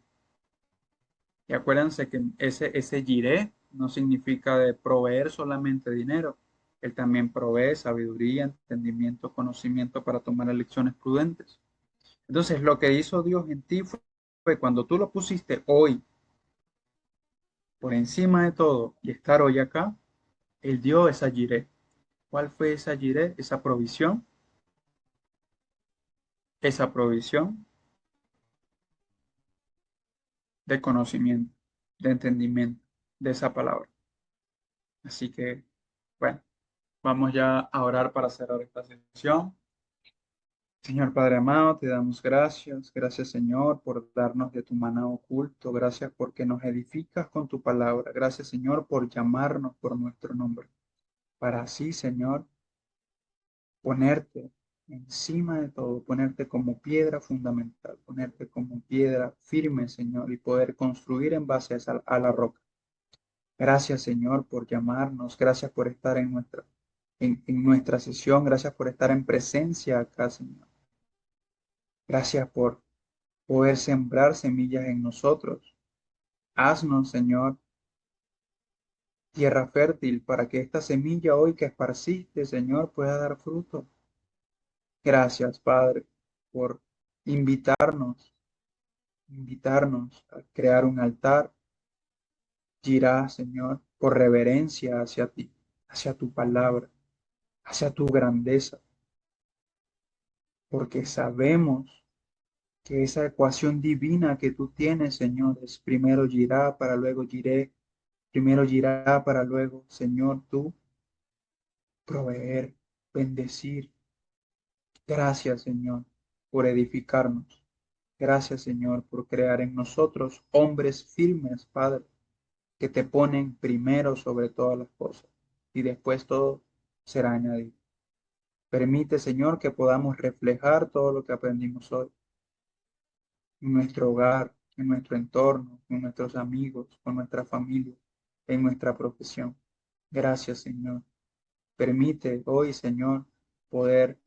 Y acuérdense que ese giré no significa de proveer solamente dinero, él también provee sabiduría, entendimiento, conocimiento para tomar elecciones prudentes. Entonces, lo que hizo Dios en ti fue cuando tú lo pusiste hoy por encima de todo y estar hoy acá, él dio esa giré. ¿Cuál fue esa giré? Esa provisión de conocimiento, de entendimiento de esa palabra. Así que, bueno, vamos ya a orar para cerrar esta sesión. Señor Padre amado, te damos gracias. Gracias, Señor, por darnos de tu maná oculto. Gracias porque nos edificas con tu palabra. Gracias, Señor, por llamarnos por nuestro nombre. Para así, Señor, ponerte encima de todo, ponerte como piedra fundamental, ponerte como piedra firme, Señor, y poder construir en base a la roca. Gracias, Señor, por llamarnos. Gracias por estar en nuestra sesión. Gracias por estar en presencia acá, Señor. Gracias por poder sembrar semillas en nosotros. Haznos, Señor, tierra fértil para que esta semilla hoy que esparciste, Señor, pueda dar fruto. Gracias, Padre, por invitarnos, invitarnos a crear un altar. Girá, Señor, por reverencia hacia ti, hacia tu palabra, hacia tu grandeza, porque sabemos que esa ecuación divina que tú tienes, Señor, es primero girá para luego giré, primero girá para luego, Señor, tú proveer, bendecir. Gracias, Señor, por edificarnos. Gracias, Señor, por crear en nosotros hombres firmes, Padre, que te ponen primero sobre todas las cosas y después todo será añadido. Permite, Señor, que podamos reflejar todo lo que aprendimos hoy en nuestro hogar, en nuestro entorno, con nuestros amigos, con nuestra familia, en nuestra profesión. Gracias, Señor. Permite hoy, Señor, poder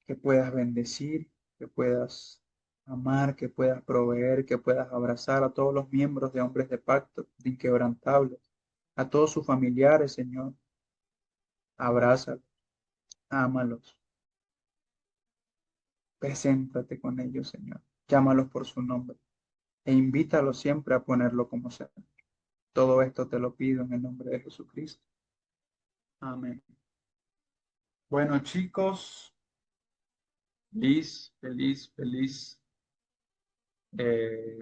que puedas bendecir, que puedas amar, que puedas proveer, que puedas abrazar a todos los miembros de Hombres de Pacto, de Inquebrantables, a todos sus familiares, Señor. Abrázalos, ámalos, preséntate con ellos, Señor. Llámalos por su nombre e invítalos siempre a ponerlo como sea. Todo esto te lo pido en el nombre de Jesucristo. Amén. Bueno, chicos, feliz. Eh,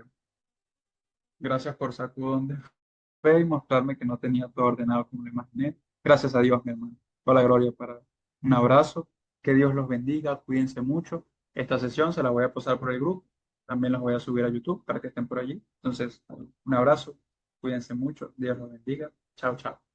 Gracias por sacudón de fe y mostrarme que no tenía todo ordenado como lo imaginé. Gracias a Dios, mi hermano. Toda la gloria para un abrazo. Que Dios los bendiga. Cuídense mucho. Esta sesión se la voy a pasar por el grupo. También los voy a subir a YouTube para que estén por allí. Entonces, un abrazo. Cuídense mucho. Dios los bendiga. Chao, chao.